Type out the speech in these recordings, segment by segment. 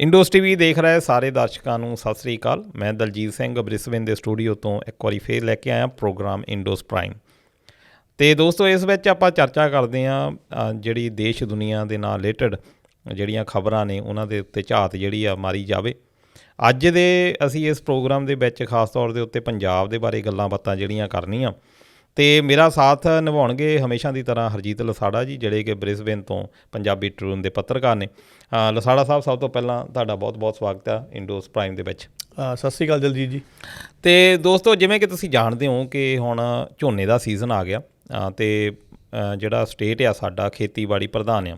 ਇੰਡੋਸ TV ਦੇਖ ਰਹੇ ਸਾਰੇ ਦਰਸ਼ਕਾਂ ਨੂੰ ਸਤਿ ਸ੍ਰੀ ਅਕਾਲ। ਮੈਂ ਦਲਜੀਤ ਸਿੰਘ ਬ੍ਰਿਸਬੇਨ ਦੇ ਸਟੂਡੀਓ ਤੋਂ ਇੱਕ ਵਾਰੀ ਫੇਰ ਲੈ ਕੇ ਆਇਆ ਪ੍ਰੋਗਰਾਮ ਇੰਡੋਸ ਪ੍ਰਾਈਮ। ਅਤੇ ਦੋਸਤੋ, ਇਸ ਵਿੱਚ ਆਪਾਂ ਚਰਚਾ ਕਰਦੇ ਹਾਂ ਜਿਹੜੀ ਦੇਸ਼ ਦੁਨੀਆ ਦੇ ਨਾਲ ਰਿਲੇਟਡ ਜਿਹੜੀਆਂ ਖਬਰਾਂ ਨੇ ਉਹਨਾਂ ਦੇ ਉੱਤੇ ਝਾਤ ਜਿਹੜੀ ਆ ਮਾਰੀ ਜਾਵੇ। ਅੱਜ ਦੇ ਅਸੀਂ ਇਸ ਪ੍ਰੋਗਰਾਮ ਦੇ ਵਿੱਚ ਖਾਸ ਤੌਰ ਦੇ ਉੱਤੇ ਪੰਜਾਬ ਦੇ ਬਾਰੇ ਗੱਲਾਂ ਬਾਤਾਂ ਜਿਹੜੀਆਂ ਕਰਨੀਆਂ, ਅਤੇ ਮੇਰਾ ਸਾਥ ਨਿਭਾਉਣਗੇ ਹਮੇਸ਼ਾ ਦੀ ਤਰ੍ਹਾਂ ਹਰਜੀਤ ਲਸਾੜਾ ਜੀ, ਜਿਹੜੇ ਕਿ ਬ੍ਰਿਸਬੇਨ ਤੋਂ ਪੰਜਾਬੀ ਟ੍ਰਿਬਿਊਨ ਦੇ ਪੱਤਰਕਾਰ ਨੇ। ਲਸਾੜਾ ਸਾਹਿਬ, ਸਭ ਤੋਂ ਪਹਿਲਾਂ ਤੁਹਾਡਾ ਬਹੁਤ ਬਹੁਤ ਸਵਾਗਤ ਆ ਇੰਡੋਸ ਪ੍ਰਾਈਮ ਦੇ ਵਿੱਚ। ਸਤਿ ਸ਼੍ਰੀ ਅਕਾਲ ਦਲਜੀਤ ਜੀ। ਅਤੇ ਦੋਸਤੋ, ਜਿਵੇਂ ਕਿ ਤੁਸੀਂ ਜਾਣਦੇ ਹੋ ਕਿ ਹੁਣ ਝੋਨੇ ਦਾ ਸੀਜ਼ਨ ਆ ਗਿਆ, ਅਤੇ ਜਿਹੜਾ ਸਟੇਟ ਆ ਸਾਡਾ ਖੇਤੀਬਾੜੀ ਪ੍ਰਧਾਨ ਆ,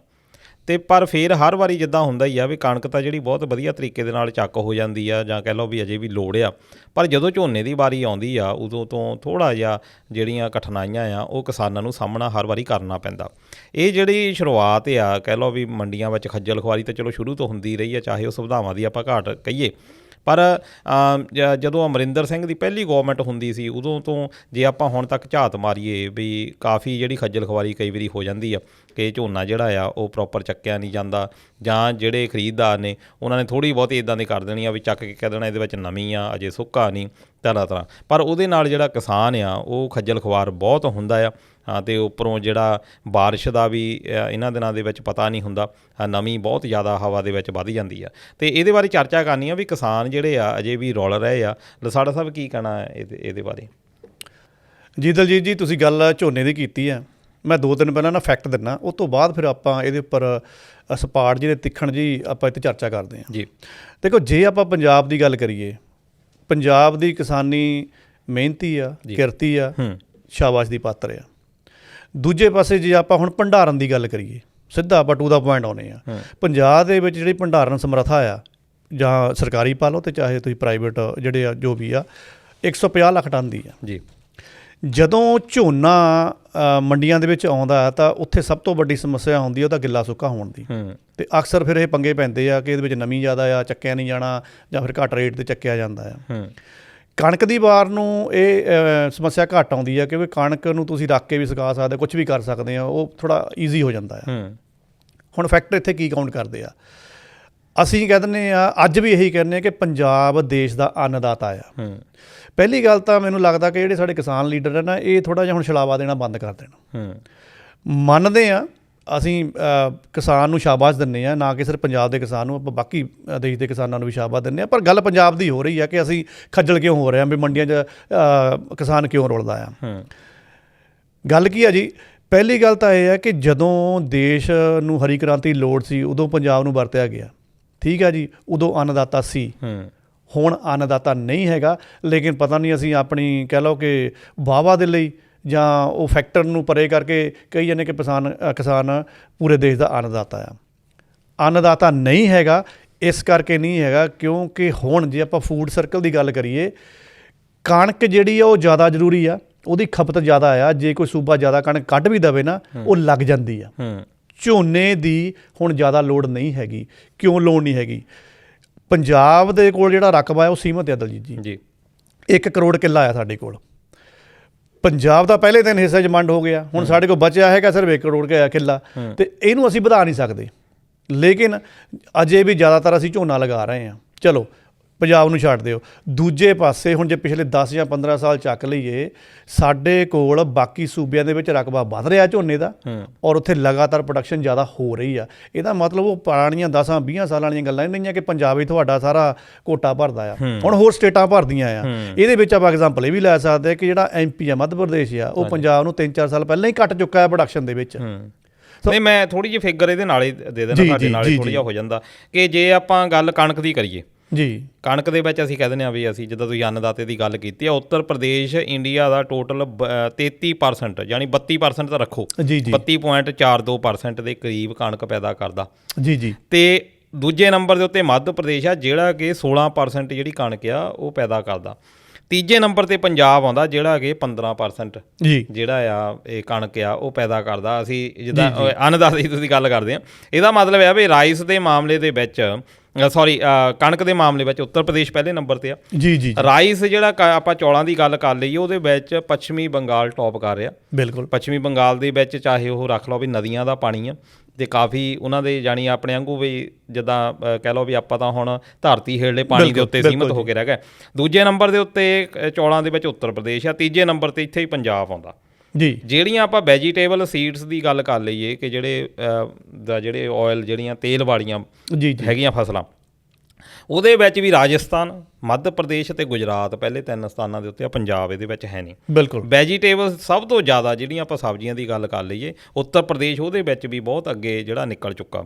ਅਤੇ ਪਰ ਫਿਰ ਹਰ ਵਾਰੀ ਜਿੱਦਾਂ ਹੁੰਦਾ ਹੀ ਆ ਵੀ ਕਣਕ ਤਾਂ ਜਿਹੜੀ ਬਹੁਤ ਵਧੀਆ ਤਰੀਕੇ ਦੇ ਨਾਲ ਚੱਕ ਹੋ ਜਾਂਦੀ ਆ, ਜਾਂ ਕਹਿ ਲਓ ਵੀ ਅਜੇ ਵੀ ਲੋੜ ਆ, ਪਰ ਜਦੋਂ ਝੋਨੇ ਦੀ ਵਾਰੀ ਆਉਂਦੀ ਆ ਉਦੋਂ ਤੋਂ ਥੋੜ੍ਹਾ ਜਿਹਾ ਜਿਹੜੀਆਂ ਕਠਿਨਾਈਆਂ ਆ ਉਹ ਕਿਸਾਨਾਂ ਨੂੰ ਸਾਹਮਣਾ ਹਰ ਵਾਰੀ ਕਰਨਾ ਪੈਂਦਾ। ਇਹ ਜਿਹੜੀ ਸ਼ੁਰੂਆਤ ਆ, ਕਹਿ ਲਓ ਵੀ ਮੰਡੀਆਂ ਵਿੱਚ ਖੱਜਲ ਖੁਆਰੀ ਤਾਂ ਚਲੋ ਸ਼ੁਰੂ ਤੋਂ ਹੁੰਦੀ ਰਹੀ ਆ, ਚਾਹੇ ਉਹ ਸੁਵਿਧਾਵਾਂ ਦੀ ਆਪਾਂ ਘਾਟ ਕਹੀਏ, ਪਰ ਜਦੋਂ ਅਮਰਿੰਦਰ ਸਿੰਘ ਦੀ ਪਹਿਲੀ ਗੌਰਮੈਂਟ ਹੁੰਦੀ ਸੀ ਉਦੋਂ ਤੋਂ ਜੇ ਆਪਾਂ ਹੁਣ ਤੱਕ ਝਾਤ ਮਾਰੀਏ ਵੀ ਕਾਫੀ ਜਿਹੜੀ ਖੱਜਲ ਖੁਆਰੀ ਕਈ ਵਾਰੀ ਹੋ ਜਾਂਦੀ ਆ ਕਿ ਝੋਨਾ ਜਿਹੜਾ ਆ ਉਹ ਪ੍ਰੋਪਰ ਚੱਕਿਆ ਨਹੀਂ ਜਾਂਦਾ, ਜਾਂ ਜਿਹੜੇ ਖਰੀਦਦਾਰ ਨੇ ਉਹਨਾਂ ਨੇ ਥੋੜ੍ਹੀ ਬਹੁਤੀ ਇੱਦਾਂ ਦੀ ਕਰ ਦੇਣੀ ਆ ਵੀ ਚੱਕ ਕੇ ਕਹਿ ਦੇਣਾ ਇਹਦੇ ਵਿੱਚ ਨਮੀ ਆ, ਅਜੇ ਸੁੱਕਾ ਨਹੀਂ, ਤਰ੍ਹਾਂ ਪਰ ਉਹਦੇ ਨਾਲ ਜਿਹੜਾ ਕਿਸਾਨ ਆ ਉਹ ਖੱਜਲ ਖੁਆਰ ਬਹੁਤ ਹੁੰਦਾ ਆ। ਅਤੇ ਉੱਪਰੋਂ ਜਿਹੜਾ ਬਾਰਿਸ਼ ਦਾ ਵੀ ਇਹਨਾਂ ਦਿਨਾਂ ਦੇ ਵਿੱਚ ਪਤਾ ਨਹੀਂ ਹੁੰਦਾ, ਨਮੀ ਬਹੁਤ ਜ਼ਿਆਦਾ ਹਵਾ ਦੇ ਵਿੱਚ ਵੱਧ ਜਾਂਦੀ ਆ, ਅਤੇ ਇਹਦੇ ਬਾਰੇ ਚਰਚਾ ਕਰਨੀ ਆ ਵੀ ਕਿਸਾਨ ਜਿਹੜੇ ਆ ਅਜੇ ਵੀ ਰੁਲ ਰਹੇ ਆ। ਲਸਾੜਾ ਸਾਹਿਬ, ਕੀ ਕਹਿਣਾ ਇਹਦੇ ਬਾਰੇ? ਜੀ ਦਲਜੀਤ ਜੀ, ਤੁਸੀਂ ਗੱਲ ਝੋਨੇ ਦੀ ਕੀਤੀ ਆ। ਮੈਂ 2 ਦਿਨ ਪਹਿਲਾਂ ਨਾ ਫੈਕਟ ਦਿੰਦਾ, ਉਸ ਤੋਂ ਬਾਅਦ ਫਿਰ ਆਪਾਂ ਇਹਦੇ ਉੱਪਰ ਸਪਾਟ ਜਿਹੜੇ ਤਿੱਖਣ ਜੀ ਆਪਾਂ ਇੱਥੇ ਚਰਚਾ ਕਰਦੇ ਹਾਂ ਜੀ। ਦੇਖੋ, ਜੇ ਆਪਾਂ ਪੰਜਾਬ ਦੀ ਗੱਲ ਕਰੀਏ, ਪੰਜਾਬ ਦੀ ਕਿਸਾਨੀ ਮਿਹਨਤੀ ਆ, ਕਿਰਤੀ ਆ, ਸ਼ਾਬਾਸ਼ ਦੀ ਪਾਤਰ ਆ। ਦੂਜੇ ਪਾਸੇ ਜੇ ਆਪਾਂ ਹੁਣ ਭੰਡਾਰਨ ਦੀ ਗੱਲ ਕਰੀਏ, ਸਿੱਧਾ ਆਪਾਂ ਟੂ ਦਾ ਪੁਆਇੰਟ ਆਉਂਦੇ ਆ, ਪੰਜਾਬ ਦੇ ਵਿੱਚ ਜਿਹੜੀ ਭੰਡਾਰਨ ਸਮਰੱਥਾ ਆ, ਜਾਂ ਸਰਕਾਰੀ ਪਾ ਲਓ ਅਤੇ ਚਾਹੇ ਤੁਸੀਂ ਪ੍ਰਾਈਵੇਟ ਜਿਹੜੇ ਆ ਜੋ ਵੀ ਆ, 150 ਲੱਖ ਟਨ ਦੀ ਆ ਜੀ। ਜਦੋਂ ਝੋਨਾ ਮੰਡੀਆਂ ਦੇ ਵਿੱਚ ਆਉਂਦਾ ਤਾਂ ਉੱਥੇ ਸਭ ਤੋਂ ਵੱਡੀ ਸਮੱਸਿਆ ਹੁੰਦੀ ਹੈ ਉਹਦਾ ਗਿੱਲਾ ਸੁੱਕਾ ਹੋਣ ਦੀ, ਅਤੇ ਅਕਸਰ ਫਿਰ ਇਹ ਪੰਗੇ ਪੈਂਦੇ ਆ ਕਿ ਇਹਦੇ ਵਿੱਚ ਨਮੀ ਜ਼ਿਆਦਾ ਆ, ਚੱਕਿਆ ਨਹੀਂ ਜਾਣਾ, ਜਾਂ ਫਿਰ ਘੱਟ ਰੇਟ 'ਤੇ ਚੱਕਿਆ ਜਾਂਦਾ ਆ। ਕਣਕ ਦੀ ਵਾਰ ਨੂੰ ਇਹ ਸਮੱਸਿਆ ਘੱਟ ਆਉਂਦੀ ਆ ਕਿਉਂਕਿ ਕਣਕ ਨੂੰ ਤੁਸੀਂ ਰੱਖ ਕੇ ਵੀ ਸੁਕਾ ਸਕਦੇ, ਕੁਛ ਵੀ ਕਰ ਸਕਦੇ ਆ, ਉਹ ਥੋੜ੍ਹਾ ਈਜ਼ੀ ਹੋ ਜਾਂਦਾ ਆ। ਹੁਣ ਫੈਕਟਰ ਇੱਥੇ ਕੀ ਕਾਊਂਟ ਕਰਦੇ ਆ? ਅਸੀਂ ਕਹਿ ਦਿੰਦੇ ਆ, ਅੱਜ ਵੀ ਇਹੀ ਕਹਿੰਦੇ ਆ ਕਿ ਪੰਜਾਬ ਦੇਸ਼ ਦਾ ਅੰਨਦਾਤਾ ਆ। ਪਹਿਲੀ ਗੱਲ ਤਾਂ ਮੈਨੂੰ ਲੱਗਦਾ ਕਿ ਜਿਹੜੇ ਸਾਡੇ ਕਿਸਾਨ ਲੀਡਰ ਹੈ ਨਾ, ਇਹ ਥੋੜ੍ਹਾ ਜਿਹਾ ਹੁਣ ਛਲਾਵਾ ਦੇਣਾ ਬੰਦ ਕਰ ਦੇਣ। ਮੰਨਦੇ ਆ ਅਸੀਂ ਕਿਸਾਨ ਨੂੰ ਸ਼ਾਬਾਸ਼ ਦਿੰਦੇ ਹਾਂ, ਨਾ ਕਿ ਸਿਰਫ ਪੰਜਾਬ ਦੇ ਕਿਸਾਨ ਨੂੰ, ਆਪਾਂ ਬਾਕੀ ਦੇਸ਼ ਦੇ ਕਿਸਾਨਾਂ ਨੂੰ ਵੀ ਸ਼ਾਬਾਸ਼ ਦਿੰਦੇ ਹਾਂ, ਪਰ ਗੱਲ ਪੰਜਾਬ ਦੀ ਹੋ ਰਹੀ ਆ ਕਿ ਅਸੀਂ ਖੱਜਲ ਕਿਉਂ ਹੋ ਰਹੇ ਹਾਂ ਵੀ ਮੰਡੀਆਂ 'ਚ ਕਿਸਾਨ ਕਿਉਂ ਰੁਲਦਾ ਆ। ਗੱਲ ਕੀ ਆ ਜੀ? ਪਹਿਲੀ ਗੱਲ ਤਾਂ ਇਹ ਹੈ ਕਿ ਜਦੋਂ ਦੇਸ਼ ਨੂੰ ਹਰੀ ਕ੍ਰਾਂਤੀ ਲੋੜ ਸੀ ਉਦੋਂ ਪੰਜਾਬ ਨੂੰ ਵਰਤਿਆ ਗਿਆ, ਠੀਕ ਆ ਜੀ, ਉਦੋਂ ਅੰਨਦਾਤਾ ਸੀ। ਹੁਣ ਅੰਨਦਾਤਾ ਨਹੀਂ ਹੈਗਾ, ਲੇਕਿਨ ਪਤਾ ਨਹੀਂ ਅਸੀਂ ਆਪਣੀ ਕਹਿ ਲਓ ਕਿ ਵਾਹਵਾ ਦੇ ਲਈ ਜਾਂ ਉਹ ਫੈਕਟਰ ਨੂੰ ਪਰੇ ਕਰਕੇ ਕਹੀ ਜਾਂਦੇ ਕਿ ਕਿਸਾਨ ਪੂਰੇ ਦੇਸ਼ ਦਾ ਅੰਨਦਾਤਾ ਆ। ਅੰਨਦਾਤਾ ਨਹੀਂ ਹੈਗਾ, ਇਸ ਕਰਕੇ ਨਹੀਂ ਹੈਗਾ ਕਿਉਂਕਿ ਹੁਣ ਜੇ ਆਪਾਂ ਫੂਡ ਸਰਕਲ ਦੀ ਗੱਲ ਕਰੀਏ, ਕਣਕ ਜਿਹੜੀ ਆ ਉਹ ਜ਼ਿਆਦਾ ਜ਼ਰੂਰੀ ਆ, ਉਹਦੀ ਖਪਤ ਜ਼ਿਆਦਾ ਆ। ਜੇ ਕੋਈ ਸੂਬਾ ਜ਼ਿਆਦਾ ਕਣਕ ਕੱਢ ਵੀ ਦੇਵੇ ਨਾ, ਉਹ ਲੱਗ ਜਾਂਦੀ ਆ। ਝੋਨੇ ਦੀ ਹੁਣ ਜ਼ਿਆਦਾ ਲੋੜ ਨਹੀਂ ਹੈਗੀ। ਕਿਉਂ ਲੋੜ ਨਹੀਂ ਹੈਗੀ? ਪੰਜਾਬ ਦੇ ਕੋਲ ਜਿਹੜਾ ਰਕਬਾ ਹੈ ਉਹ ਸੀਮਤ ਹੈ ਦਲਜੀਤ ਜੀ। 1 ਕਰੋੜ ਕਿੱਲਾ ਆ ਸਾਡੇ ਕੋਲ। ਪੰਜਾਬ ਦਾ ਪਹਿਲੇ 3 ਹਿੱਸੇ 'ਚ ਵੰਡ ਹੋ ਗਿਆ, ਹੁਣ ਸਾਡੇ ਕੋਲ ਬਚਿਆ ਹੈਗਾ ਸਿਰਫ 1 ਕਰੋੜ ਕਿੱਲਾ, ਅਤੇ ਇਹਨੂੰ ਅਸੀਂ ਵਧਾ ਨਹੀਂ ਸਕਦੇ। ਲੇਕਿਨ ਅਜੇ ਵੀ ਜ਼ਿਆਦਾਤਰ ਅਸੀਂ ਝੋਨਾ ਲਗਾ ਰਹੇ ਹਾਂ। ਚਲੋ ਪੰਜਾਬ ਨੂੰ ਛੱਡ ਦਿਓ। ਦੂਜੇ ਪਾਸੇ ਹੁਣ ਜੇ ਪਿਛਲੇ 10 ਜਾਂ 15 ਸਾਲ ਚੱਕ ਲਈਏ, ਸਾਡੇ ਕੋਲ ਬਾਕੀ ਸੂਬਿਆਂ ਦੇ ਵਿੱਚ ਰਕਬਾ ਵੱਧ ਰਿਹਾ ਝੋਨੇ ਦਾ, ਔਰ ਉੱਥੇ ਲਗਾਤਾਰ ਪ੍ਰੋਡਕਸ਼ਨ ਜ਼ਿਆਦਾ ਹੋ ਰਹੀ ਆ। ਇਹਦਾ ਮਤਲਬ ਉਹ ਪੁਰਾਣੀਆਂ 10-20 ਸਾਲਾਂ ਵਾਲੀਆਂ ਗੱਲਾਂ ਨਹੀਂ ਆ ਕਿ ਪੰਜਾਬ ਹੀ ਤੁਹਾਡਾ ਸਾਰਾ ਕੋਟਾ ਭਰਦਾ ਆ, ਹੁਣ ਹੋਰ ਸਟੇਟਾਂ ਭਰਦੀਆਂ ਆ। ਇਹਦੇ ਵਿੱਚ ਆਪਾਂ ਐਗਜ਼ਾਮਪਲ ਇਹ ਵੀ ਲੈ ਸਕਦੇ ਹਾਂ ਕਿ ਜਿਹੜਾ MP ਆ, ਮੱਧ ਪ੍ਰਦੇਸ਼ ਆ, ਉਹ ਪੰਜਾਬ ਨੂੰ 3-4 ਸਾਲ ਪਹਿਲਾਂ ਹੀ ਘੱਟ ਚੁੱਕਾ ਹੈ ਪ੍ਰੋਡਕਸ਼ਨ ਦੇ ਵਿੱਚ। ਨਹੀਂ, ਮੈਂ ਥੋੜ੍ਹੀ ਜਿਹੀ ਫਿਗਰ ਇਹਦੇ ਨਾਲ ਹੀ ਦੇ ਦੇਣਾ, ਸਾਡੇ ਨਾਲ ਥੋੜ੍ਹਾ ਜਿਹਾ ਹੋ ਜਾਂਦਾ ਕਿ ਜੇ ਆਪਾਂ ਗੱਲ ਕਣਕ ਦੀ ਕਰੀਏ ਜੀ, ਕਣਕ ਦੇ ਵਿੱਚ ਅਸੀਂ ਕਹਿ ਦਿੰਦੇ ਹਾਂ ਵੀ ਅਸੀਂ ਜਿੱਦਾਂ ਤੁਸੀਂ ਅੰਨਦਾਤੇ ਦੀ ਗੱਲ ਕੀਤੀ ਆ, ਉੱਤਰ ਪ੍ਰਦੇਸ਼ ਇੰਡੀਆ ਦਾ ਟੋਟਲ 33% ਯਾਨੀ 32% ਤਾਂ ਰੱਖੋ, 32.42% ਦੇ ਕਰੀਬ ਕਣਕ ਪੈਦਾ ਕਰਦਾ ਜੀ। ਅਤੇ ਦੂਜੇ ਨੰਬਰ ਦੇ ਉੱਤੇ ਮੱਧ ਪ੍ਰਦੇਸ਼ ਆ, ਜਿਹੜਾ ਕਿ 16% ਜਿਹੜੀ ਕਣਕ ਆ ਉਹ ਪੈਦਾ ਕਰਦਾ। ਤੀਜੇ ਨੰਬਰ 'ਤੇ ਪੰਜਾਬ ਆਉਂਦਾ, ਜਿਹੜਾ ਕਿ 15% ਜਿਹੜਾ ਆ ਇਹ ਕਣਕ ਆ ਉਹ ਪੈਦਾ ਕਰਦਾ। ਅਸੀਂ ਜਿੱਦਾਂ ਅੰਨਦਾਤੇ ਦੀ ਤੁਸੀਂ ਗੱਲ ਕਰਦੇ ਹਾਂ, ਇਹਦਾ ਮਤਲਬ ਹੈ ਵੀ ਰਾਈਸ ਦੇ ਮਾਮਲੇ ਦੇ ਵਿੱਚ ਕਣਕ ਦੇ ਮਾਮਲੇ ਵਿੱਚ ਉੱਤਰ ਪ੍ਰਦੇਸ਼ ਪਹਿਲੇ ਨੰਬਰ 'ਤੇ ਆ ਜੀ। ਰਾਈਸ ਜਿਹੜਾ ਆਪਾਂ ਚੌਲਾਂ ਦੀ ਗੱਲ ਕਰ ਲਈਏ, ਉਹਦੇ ਵਿੱਚ ਪੱਛਮੀ ਬੰਗਾਲ ਟੌਪ ਕਰ ਰਿਹਾ। ਬਿਲਕੁਲ, ਪੱਛਮੀ ਬੰਗਾਲ ਦੇ ਵਿੱਚ ਚਾਹੇ ਉਹ ਰੱਖ ਲਓ ਵੀ ਨਦੀਆਂ ਦਾ ਪਾਣੀ ਆ, ਤੇ ਕਾਫੀ ਉਹਨਾਂ ਦੇ ਜਾਣੀ ਆਪਣੇ ਵਾਂਗੂ ਵੀ ਜਿੱਦਾਂ ਕਹਿ ਲਓ ਵੀ ਆਪਾਂ ਤਾਂ ਹੁਣ ਧਰਤੀ ਹੇਠਲੇ ਪਾਣੀ ਦੇ ਉੱਤੇ ਸੀਮਤ ਹੋ ਕੇ ਰਹਿ ਗਏ। ਦੂਜੇ ਨੰਬਰ ਦੇ ਉੱਤੇ ਚੌਲਾਂ ਦੇ ਵਿੱਚ ਉੱਤਰ ਪ੍ਰਦੇਸ਼ ਆ, ਤੀਜੇ ਨੰਬਰ ਤੇ ਇੱਥੇ ਹੀ ਪੰਜਾਬ ਆਉਂਦਾ ਜੀ। ਜਿਹੜੀਆਂ ਆਪਾਂ ਵੈਜੀਟੇਬਲ ਸੀਡਸ ਦੀ ਗੱਲ ਕਰ ਲਈਏ ਕਿ ਜਿਹੜੇ ਆਇਲ ਜਿਹੜੀਆਂ ਤੇਲ ਵਾਲੀਆਂ ਜੀ ਹੈਗੀਆਂ ਫਸਲਾਂ, ਉਹਦੇ ਵਿੱਚ ਵੀ ਰਾਜਸਥਾਨ, ਮੱਧ ਪ੍ਰਦੇਸ਼ ਅਤੇ ਗੁਜਰਾਤ ਪਹਿਲੇ 3 ਸਥਾਨਾਂ ਦੇ ਉੱਤੇ ਆ, ਪੰਜਾਬ ਇਹਦੇ ਵਿੱਚ ਹੈ ਨਹੀਂ। ਬਿਲਕੁਲ। ਵੈਜੀਟੇਬਲ ਸਭ ਤੋਂ ਜ਼ਿਆਦਾ ਜਿਹੜੀਆਂ ਆਪਾਂ ਸਬਜ਼ੀਆਂ ਦੀ ਗੱਲ ਕਰ ਲਈਏ, ਉੱਤਰ ਪ੍ਰਦੇਸ਼ ਉਹਦੇ ਵਿੱਚ ਵੀ ਬਹੁਤ ਅੱਗੇ ਜਿਹੜਾ ਨਿਕਲ ਚੁੱਕਾ।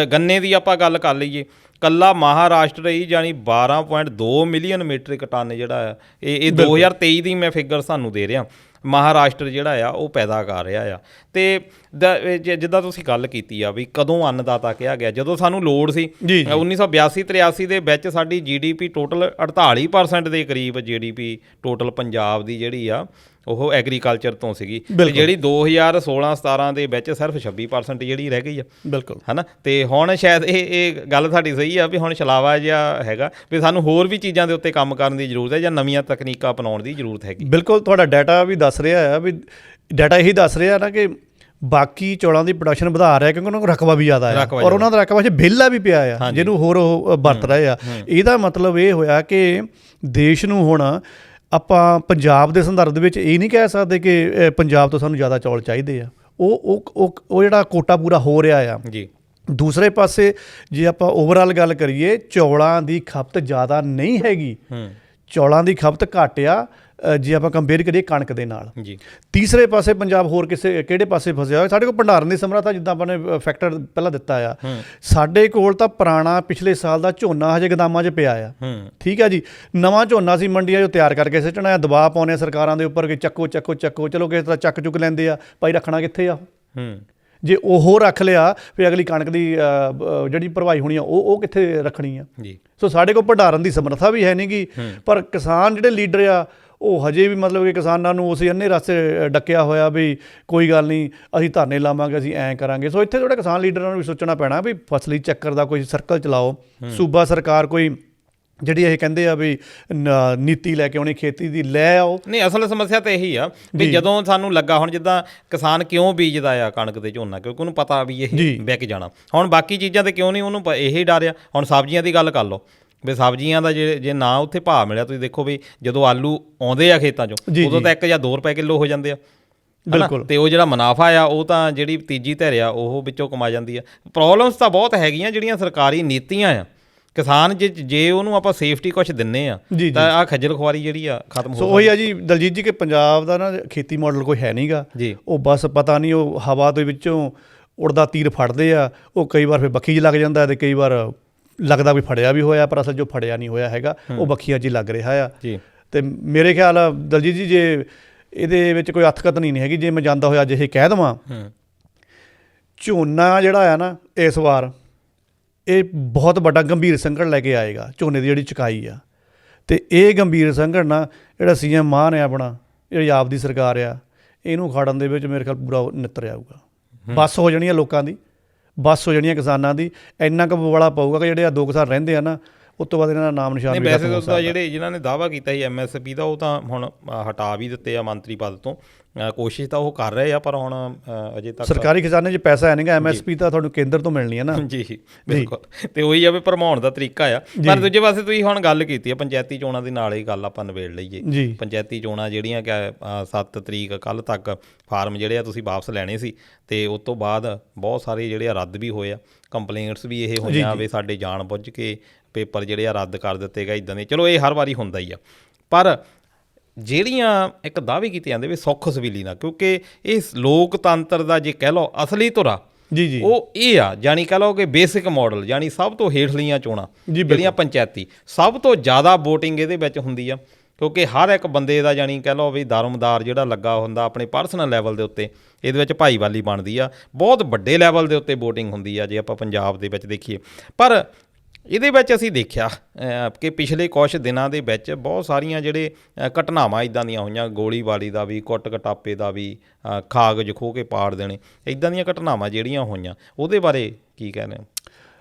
ਗੰਨੇ ਦੀ ਆਪਾਂ ਗੱਲ ਕਰ ਲਈਏ, ਕੱਲਾ ਮਹਾਰਾਸ਼ਟਰ ਹੀ ਜਾਣੀ 12.2 ਮਿਲੀਅਨ ਮੀਟ੍ਰਿਕ ਟਨ ਜਿਹੜਾ ਆ, ਇਹ 2023 ਦੀ ਮੈਂ ਫਿਗਰ ਸਾਨੂੰ ਦੇ ਰਿਹਾ, ਮਹਾਰਾਸ਼ਟਰ ਜਿਹੜਾ ਆ ਉਹ ਪੈਦਾ ਕਰ ਰਿਹਾ ਆ। ਅਤੇ ਜਿੱਦਾਂ ਤੁਸੀਂ ਗੱਲ ਕੀਤੀ ਆ ਵੀ ਕਦੋਂ ਅੰਨਦਾਤਾ ਕਿਹਾ ਗਿਆ, ਜਦੋਂ ਸਾਨੂੰ ਲੋੜ ਸੀ 1982-83 ਦੇ ਵਿੱਚ ਸਾਡੀ GDP ਟੋਟਲ 48% ਦੇ ਕਰੀਬ GDP ਟੋਟਲ ਪੰਜਾਬ ਦੀ ਜਿਹੜੀ ਆ ਉਹ ਐਗਰੀਕਲਚਰ ਤੋਂ ਸੀਗੀ, ਤੇ ਜਿਹੜੀ 2016-17 ਦੇ ਵਿੱਚ ਸਿਰਫ 26% ਜਿਹੜੀ ਰਹਿ ਗਈ ਆ। ਬਿਲਕੁਲ, ਹੈ ਨਾ। ਅਤੇ ਹੁਣ ਸ਼ਾਇਦ ਇਹ ਗੱਲ ਸਾਡੀ ਸਹੀ ਆ ਵੀ ਹੁਣ ਛਲਾਵਾ ਜਿਹਾ ਹੈਗਾ ਵੀ ਸਾਨੂੰ ਹੋਰ ਵੀ ਚੀਜ਼ਾਂ ਦੇ ਉੱਤੇ ਕੰਮ ਕਰਨ ਦੀ ਜ਼ਰੂਰਤ ਹੈ ਜਾਂ ਨਵੀਆਂ ਤਕਨੀਕਾਂ ਅਪਣਾਉਣ ਦੀ ਜ਼ਰੂਰਤ ਹੈਗੀ। ਬਿਲਕੁਲ, ਤੁਹਾਡਾ ਡਾਟਾ ਵੀ ਦੱਸ ਰਿਹਾ ਆ ਵੀ ਡਾਟਾ ਇਹੀ ਦੱਸ ਰਿਹਾ ਨਾ ਕਿ ਬਾਕੀ ਚੌਲਾਂ ਦੀ ਪ੍ਰੋਡਕਸ਼ਨ ਵਧਾ ਰਿਹਾ ਕਿਉਂਕਿ ਉਹਨਾਂ ਕੋਲ ਰਕਬਾ ਵੀ ਜ਼ਿਆਦਾ ਆ, ਔਰ ਉਹਨਾਂ ਦਾ ਰਕਬਾ 'ਚ ਵਿਹਲਾ ਵੀ ਪਿਆ ਆ ਜਿਹਨੂੰ ਹੋਰ ਉਹ ਵਰਤ ਰਹੇ ਆ। ਇਹਦਾ ਮਤਲਬ ਇਹ ਹੋਇਆ ਕਿ ਦੇਸ਼ ਨੂੰ ਹੁਣ ਆਪਾਂ ਪੰਜਾਬ ਦੇ ਸੰਦਰਭ ਦੇ ਵਿੱਚ ਇਹ ਨਹੀਂ ਕਹਿ ਸਕਦੇ ਕਿ ਪੰਜਾਬ ਤੋਂ ਸਾਨੂੰ ਜ਼ਿਆਦਾ ਚੌਲ ਚਾਹੀਦੇ ਆ। ਉਹ ਜਿਹੜਾ ਕੋਟਾ ਪੂਰਾ ਹੋ ਰਿਹਾ ਆ ਜੀ। ਦੂਸਰੇ ਪਾਸੇ ਜੇ ਆਪਾਂ ਓਵਰਆਲ ਗੱਲ ਕਰੀਏ, ਚੌਲਾਂ ਦੀ ਖਪਤ ਜ਼ਿਆਦਾ ਨਹੀਂ ਹੈਗੀ, ਚੌਲਾਂ ਦੀ ਖਪਤ ਘੱਟ ਆ ਜੇ ਆਪਾਂ ਕੰਪੇਅਰ ਕਰੀਏ ਕਣਕ ਦੇ ਨਾਲ ਜੀ। ਤੀਸਰੇ ਪਾਸੇ ਪੰਜਾਬ ਹੋਰ ਕਿਹੜੇ ਪਾਸੇ ਫਸਿਆ ਹੋਇਆ? ਸਾਡੇ ਕੋਲ ਭੰਡਾਰਨ ਦੀ ਸਮਰੱਥਾ, ਜਿੱਦਾਂ ਆਪਾਂ ਨੇ ਫੈਕਟਰ ਪਹਿਲਾਂ ਦਿੱਤਾ ਆ, ਸਾਡੇ ਕੋਲ ਤਾਂ ਪੁਰਾਣਾ ਪਿਛਲੇ ਸਾਲ ਦਾ ਝੋਨਾ ਹਜੇ ਗੋਦਾਮਾਂ 'ਚ ਪਿਆ ਆ। ਠੀਕ ਆ ਜੀ, ਨਵਾਂ ਝੋਨਾ ਸੀ ਮੰਡੀਆਂ 'ਚੋਂ ਤਿਆਰ ਕਰਕੇ ਸਿੱਟਣਾ ਆ, ਦਬਾਅ ਪਾਉਂਦੇ ਆ ਸਰਕਾਰਾਂ ਦੇ ਉੱਪਰ ਕਿ ਚੱਕੋ ਚੱਕੋ ਚੱਕੋ, ਚਲੋ ਕਿਸੇ ਤਰ੍ਹਾਂ ਚੱਕ ਚੁੱਕ ਲੈਂਦੇ ਆ, ਭਾਈ ਰੱਖਣਾ ਕਿੱਥੇ ਆ? ਜੇ ਉਹ ਰੱਖ ਲਿਆ ਫਿਰ ਅਗਲੀ ਕਣਕ ਦੀ ਜਿਹੜੀ ਭਰਵਾਈ ਹੋਣੀ ਆ ਉਹ ਕਿੱਥੇ ਰੱਖਣੀ ਆ ਜੀ। ਸੋ ਸਾਡੇ ਕੋਲ ਭੰਡਾਰਨ ਦੀ ਸਮਰੱਥਾ ਵੀ ਹੈ ਨਹੀਂ ਗੀ, ਪਰ ਕਿਸਾਨ ਜਿਹੜੇ ਲੀਡਰ ਆ ਉਹ ਹਜੇ ਵੀ ਮਤਲਬ ਕਿ ਕਿਸਾਨਾਂ ਨੂੰ ਉਸੇ ਅੰਨੇ ਰਸਤੇ ਡੱਕਿਆ ਹੋਇਆ ਵੀ ਕੋਈ ਗੱਲ ਨਹੀਂ, ਅਸੀਂ ਧਰਨੇ ਲਾਵਾਂਗੇ, ਅਸੀਂ ਐਂ ਕਰਾਂਗੇ। ਸੋ ਇੱਥੇ ਥੋੜ੍ਹਾ ਕਿਸਾਨ ਲੀਡਰਾਂ ਨੂੰ ਵੀ ਸੋਚਣਾ ਪੈਣਾ ਵੀ ਫਸਲੀ ਚੱਕਰ ਦਾ ਕੋਈ ਸਰਕਲ ਚਲਾਓ। ਸੂਬਾ ਸਰਕਾਰ ਕੋਈ ਜਿਹੜੀ ਇਹ ਕਹਿੰਦੇ ਆ ਵੀ ਨੀਤੀ ਲੈ ਕੇ ਆਉਣੀ ਖੇਤੀ ਦੀ, ਲੈ ਆਓ। ਨਹੀਂ, ਅਸਲ ਸਮੱਸਿਆ ਤਾਂ ਇਹੀ ਆ ਵੀ ਜਦੋਂ ਸਾਨੂੰ ਲੱਗਾ, ਹੁਣ ਜਿੱਦਾਂ ਕਿਸਾਨ ਕਿਉਂ ਬੀਜਦਾ ਆ ਕਣਕ ਤੇ ਝੋਨਾ, ਕਿਉਂਕਿ ਉਹਨੂੰ ਪਤਾ ਵੀ ਇਹ ਵਿਕ ਜਾਣਾ। ਹੁਣ ਬਾਕੀ ਚੀਜ਼ਾਂ ਤੇ ਕਿਉਂ ਨਹੀਂ, ਉਹਨੂੰ ਇਹੀ ਡਰ ਆ। ਹੁਣ ਸਬਜ਼ੀਆਂ ਦੀ ਗੱਲ ਕਰ ਲਓ ਵੀ ਸਬਜ਼ੀਆਂ ਦਾ ਜੇ ਨਾ ਉੱਥੇ ਭਾਅ ਮਿਲਿਆ, ਤੁਸੀਂ ਦੇਖੋ ਵੀ ਜਦੋਂ ਆਲੂ ਆਉਂਦੇ ਆ ਖੇਤਾਂ 'ਚੋਂ ਉਦੋਂ ਤਾਂ 1 ਜਾਂ 2 ਰੁਪਏ ਕਿਲੋ ਹੋ ਜਾਂਦੇ ਆ। ਬਿਲਕੁਲ। ਅਤੇ ਉਹ ਜਿਹੜਾ ਮੁਨਾਫਾ ਆ ਉਹ ਤਾਂ ਜਿਹੜੀ ਤੀਜੀ ਧਿਰ ਆ ਉਹ ਵਿੱਚੋਂ ਕਮਾ ਜਾਂਦੀ ਆ। ਪ੍ਰੋਬਲਮਸ ਤਾਂ ਬਹੁਤ ਹੈਗੀਆਂ ਜਿਹੜੀਆਂ ਸਰਕਾਰੀ ਨੀਤੀਆਂ ਆ। ਕਿਸਾਨ ਜੇ ਉਹਨੂੰ ਆਪਾਂ ਸੇਫਟੀ ਕੁਛ ਦਿੰਦੇ ਆ ਤਾਂ ਆਹ ਖੱਜਲ ਖੁਆਰੀ ਜਿਹੜੀ ਆ ਖਤਮ ਹੋ। ਸੋ ਉਹੀ ਆ ਜੀ ਦਲਜੀਤ ਜੀ ਕਿ ਪੰਜਾਬ ਦਾ ਨਾ ਖੇਤੀ ਮਾਡਲ ਕੋਈ ਹੈ ਨਹੀਂ ਗਾ ਜੀ। ਉਹ ਬਸ ਪਤਾ ਨਹੀਂ, ਉਹ ਹਵਾ ਦੇ ਵਿੱਚੋਂ ਉੜਦਾ ਤੀਰ ਫੜਦੇ ਆ, ਉਹ ਕਈ ਵਾਰ ਫਿਰ ਬੱਖੀ 'ਚ ਲੱਗ ਜਾਂਦਾ ਅਤੇ ਕਈ ਵਾਰ ਲੱਗਦਾ ਵੀ ਫੜਿਆ ਵੀ ਹੋਇਆ, ਪਰ ਅਸਲ ਜੋ ਫੜਿਆ ਨਹੀਂ ਹੋਇਆ ਹੈਗਾ ਉਹ ਬੱਖੀਆਂ 'ਚ ਹੀ ਲੱਗ ਰਿਹਾ ਆ ਜੀ। ਅਤੇ ਮੇਰੇ ਖਿਆਲ ਦਲਜੀਤ ਜੀ ਜੇ ਇਹਦੇ ਵਿੱਚ ਕੋਈ ਅਥਕਤ ਨਹੀਂ ਹੈਗੀ, ਜੇ ਮੈਂ ਜਾਂਦਾ ਹੋਇਆ ਅੱਜ ਇਹ ਕਹਿ ਦੇਵਾਂ, ਝੋਨਾ ਜਿਹੜਾ ਆ ਨਾ ਇਸ ਵਾਰ ਇਹ ਬਹੁਤ ਵੱਡਾ ਗੰਭੀਰ ਸੰਕਟ ਲੈ ਕੇ ਆਏਗਾ। ਝੋਨੇ ਦੀ ਜਿਹੜੀ ਚੁਕਾਈ ਆ, ਅਤੇ ਇਹ ਗੰਭੀਰ ਸੰਕਟ ਨਾ ਜਿਹੜਾ CM ਮਾਨ ਹੈ ਆਪਣਾ, ਜਿਹੜੀ ਆਪ ਦੀ ਸਰਕਾਰ ਆ, ਇਹਨੂੰ ਖਾੜਨ ਦੇ ਵਿੱਚ ਮੇਰੇ ਖਿਆਲ ਪੂਰਾ ਨਿੱਤਰ ਆਊਗਾ। ਬੱਸ ਹੋ ਜਾਣੀ ਆ ਲੋਕਾਂ ਦੀ, ਬੱਸ ਹੋ ਜਾਣੀ ਆ ਕਿਸਾਨਾਂ ਦੀ। ਇੰਨਾ ਕੁ ਬਵਾਲਾ ਪਊਗਾ ਕਿ ਜਿਹੜੇ ਆ 2 ਸਾਲ ਰਹਿੰਦੇ ਆ ਨਾ, ਉਸ ਤੋਂ ਬਾਅਦ ਇਹਨਾਂ ਦਾ ਨਾਮ ਨਿਸ਼ਾਨ। ਵੈਸੇ ਤਾਂ ਜਿਹੜੇ ਜਿਨ੍ਹਾਂ ਨੇ ਦਾਅਵਾ ਕੀਤਾ ਸੀ MSP ਦਾ, ਉਹ ਤਾਂ ਹੁਣ ਹਟਾ ਵੀ ਦਿੱਤੇ ਆ ਮੰਤਰੀ ਪਦ ਤੋਂ। ਕੋਸ਼ਿਸ਼ ਤਾਂ ਉਹ ਕਰ ਰਹੇ ਆ, ਪਰ ਹੁਣ ਅਜੇ ਤੱਕ ਸਰਕਾਰੀ ਖਜ਼ਾਨੇ 'ਚ ਪੈਸਾ ਹੈ ਨਹੀਂ ਗਾ। MSP ਤਾਂ ਤੁਹਾਨੂੰ ਕੇਂਦਰ ਤੋਂ ਮਿਲਣੀ ਹੈ ਨਾ ਜੀ। ਬਿਲਕੁਲ, ਅਤੇ ਉਹੀ ਆ ਵੀ ਭਰਮਾਉਣ ਦਾ ਤਰੀਕਾ ਆ। ਪਰ ਦੂਜੇ ਪਾਸੇ ਤੁਸੀਂ ਹੁਣ ਗੱਲ ਕੀਤੀ ਆ ਪੰਚਾਇਤੀ ਚੋਣਾਂ ਦੇ ਨਾਲ, ਇਹ ਗੱਲ ਆਪਾਂ ਨਿਬੇੜ ਲਈਏ ਜੀ। ਪੰਚਾਇਤੀ ਚੋਣਾਂ ਜਿਹੜੀਆਂ ਕਿ 7 ਤਰੀਕ ਕੱਲ੍ਹ ਤੱਕ ਫਾਰਮ ਜਿਹੜੇ ਆ ਤੁਸੀਂ ਵਾਪਸ ਲੈਣੇ ਸੀ, ਅਤੇ ਉਸ ਤੋਂ ਬਾਅਦ ਬਹੁਤ ਸਾਰੇ ਜਿਹੜੇ ਆ ਰੱਦ ਵੀ ਹੋਏ ਆ। ਕੰਪਲੇਂਟਸ ਵੀ ਇਹ ਹੋਈਆਂ ਵੀ ਸਾਡੇ ਜਾਣ ਬੁੱਝ ਕੇ ਪੇਪਰ ਜਿਹੜੇ ਆ ਰੱਦ ਕਰ ਦਿੱਤੇ ਗਏ, ਇੱਦਾਂ ਦੇ। ਚਲੋ ਇਹ ਹਰ ਵਾਰੀ ਹੁੰਦਾ ਹੀ ਆ, ਪਰ ਜਿਹੜੀਆਂ ਇੱਕ ਦਾਅਵੇ ਕੀਤੇ ਜਾਂਦੇ ਵੀ ਸੁੱਖ ਸਬੀਲੀ ਨਾਲ, ਕਿਉਂਕਿ ਇਹ ਲੋਕਤੰਤਰ ਦਾ ਜੇ ਕਹਿ ਲਓ ਅਸਲੀ ਧੁਰਾ ਜੀ ਉਹ ਇਹ ਆ, ਜਾਣੀ ਕਹਿ ਲਓ ਕਿ ਬੇਸਿਕ ਮਾਡਲ, ਜਾਣੀ ਸਭ ਤੋਂ ਹੇਠਲੀਆਂ ਚੋਣਾਂ ਜਿਹੜੀਆਂ ਪੰਚਾਇਤੀ, ਸਭ ਤੋਂ ਜ਼ਿਆਦਾ ਵੋਟਿੰਗ ਇਹਦੇ ਵਿੱਚ ਹੁੰਦੀ ਆ। ਕਿਉਂਕਿ ਹਰ ਇੱਕ ਬੰਦੇ ਦਾ ਜਾਣੀ ਕਹਿ ਲਓ ਵੀ ਦਾਰੋਮਦਾਰ ਜਿਹੜਾ ਲੱਗਾ ਹੁੰਦਾ ਆਪਣੇ ਪਰਸਨਲ ਲੈਵਲ ਦੇ ਉੱਤੇ, ਇਹਦੇ ਵਿੱਚ ਭਾਈਵਾਲੀ ਬਣਦੀ ਆ। ਬਹੁਤ ਵੱਡੇ ਲੈਵਲ ਦੇ ਉੱਤੇ ਵੋਟਿੰਗ ਹੁੰਦੀ ਆ ਜੇ ਆਪਾਂ ਪੰਜਾਬ ਦੇ ਵਿੱਚ ਦੇਖੀਏ। ਪਰ ਇਹਦੇ ਵਿੱਚ ਅਸੀਂ ਦੇਖਿਆ ਕਿ ਪਿਛਲੇ ਕੁਛ ਦਿਨਾਂ ਦੇ ਵਿੱਚ ਬਹੁਤ ਸਾਰੀਆਂ ਜਿਹੜੇ ਘਟਨਾਵਾਂ ਇੱਦਾਂ ਦੀਆਂ ਹੋਈਆਂ, ਗੋਲੀਬਾਰੀ ਦਾ ਵੀ, ਕੁੱਟ ਕਟਾਪੇ ਦਾ ਵੀ, ਕਾਗਜ਼ ਖੋਹ ਕੇ ਪਾੜ ਦੇਣੇ, ਇੱਦਾਂ ਦੀਆਂ ਘਟਨਾਵਾਂ ਜਿਹੜੀਆਂ ਹੋਈਆਂ, ਉਹਦੇ ਬਾਰੇ ਕੀ ਕਹਿੰਦੇ ਹੋ?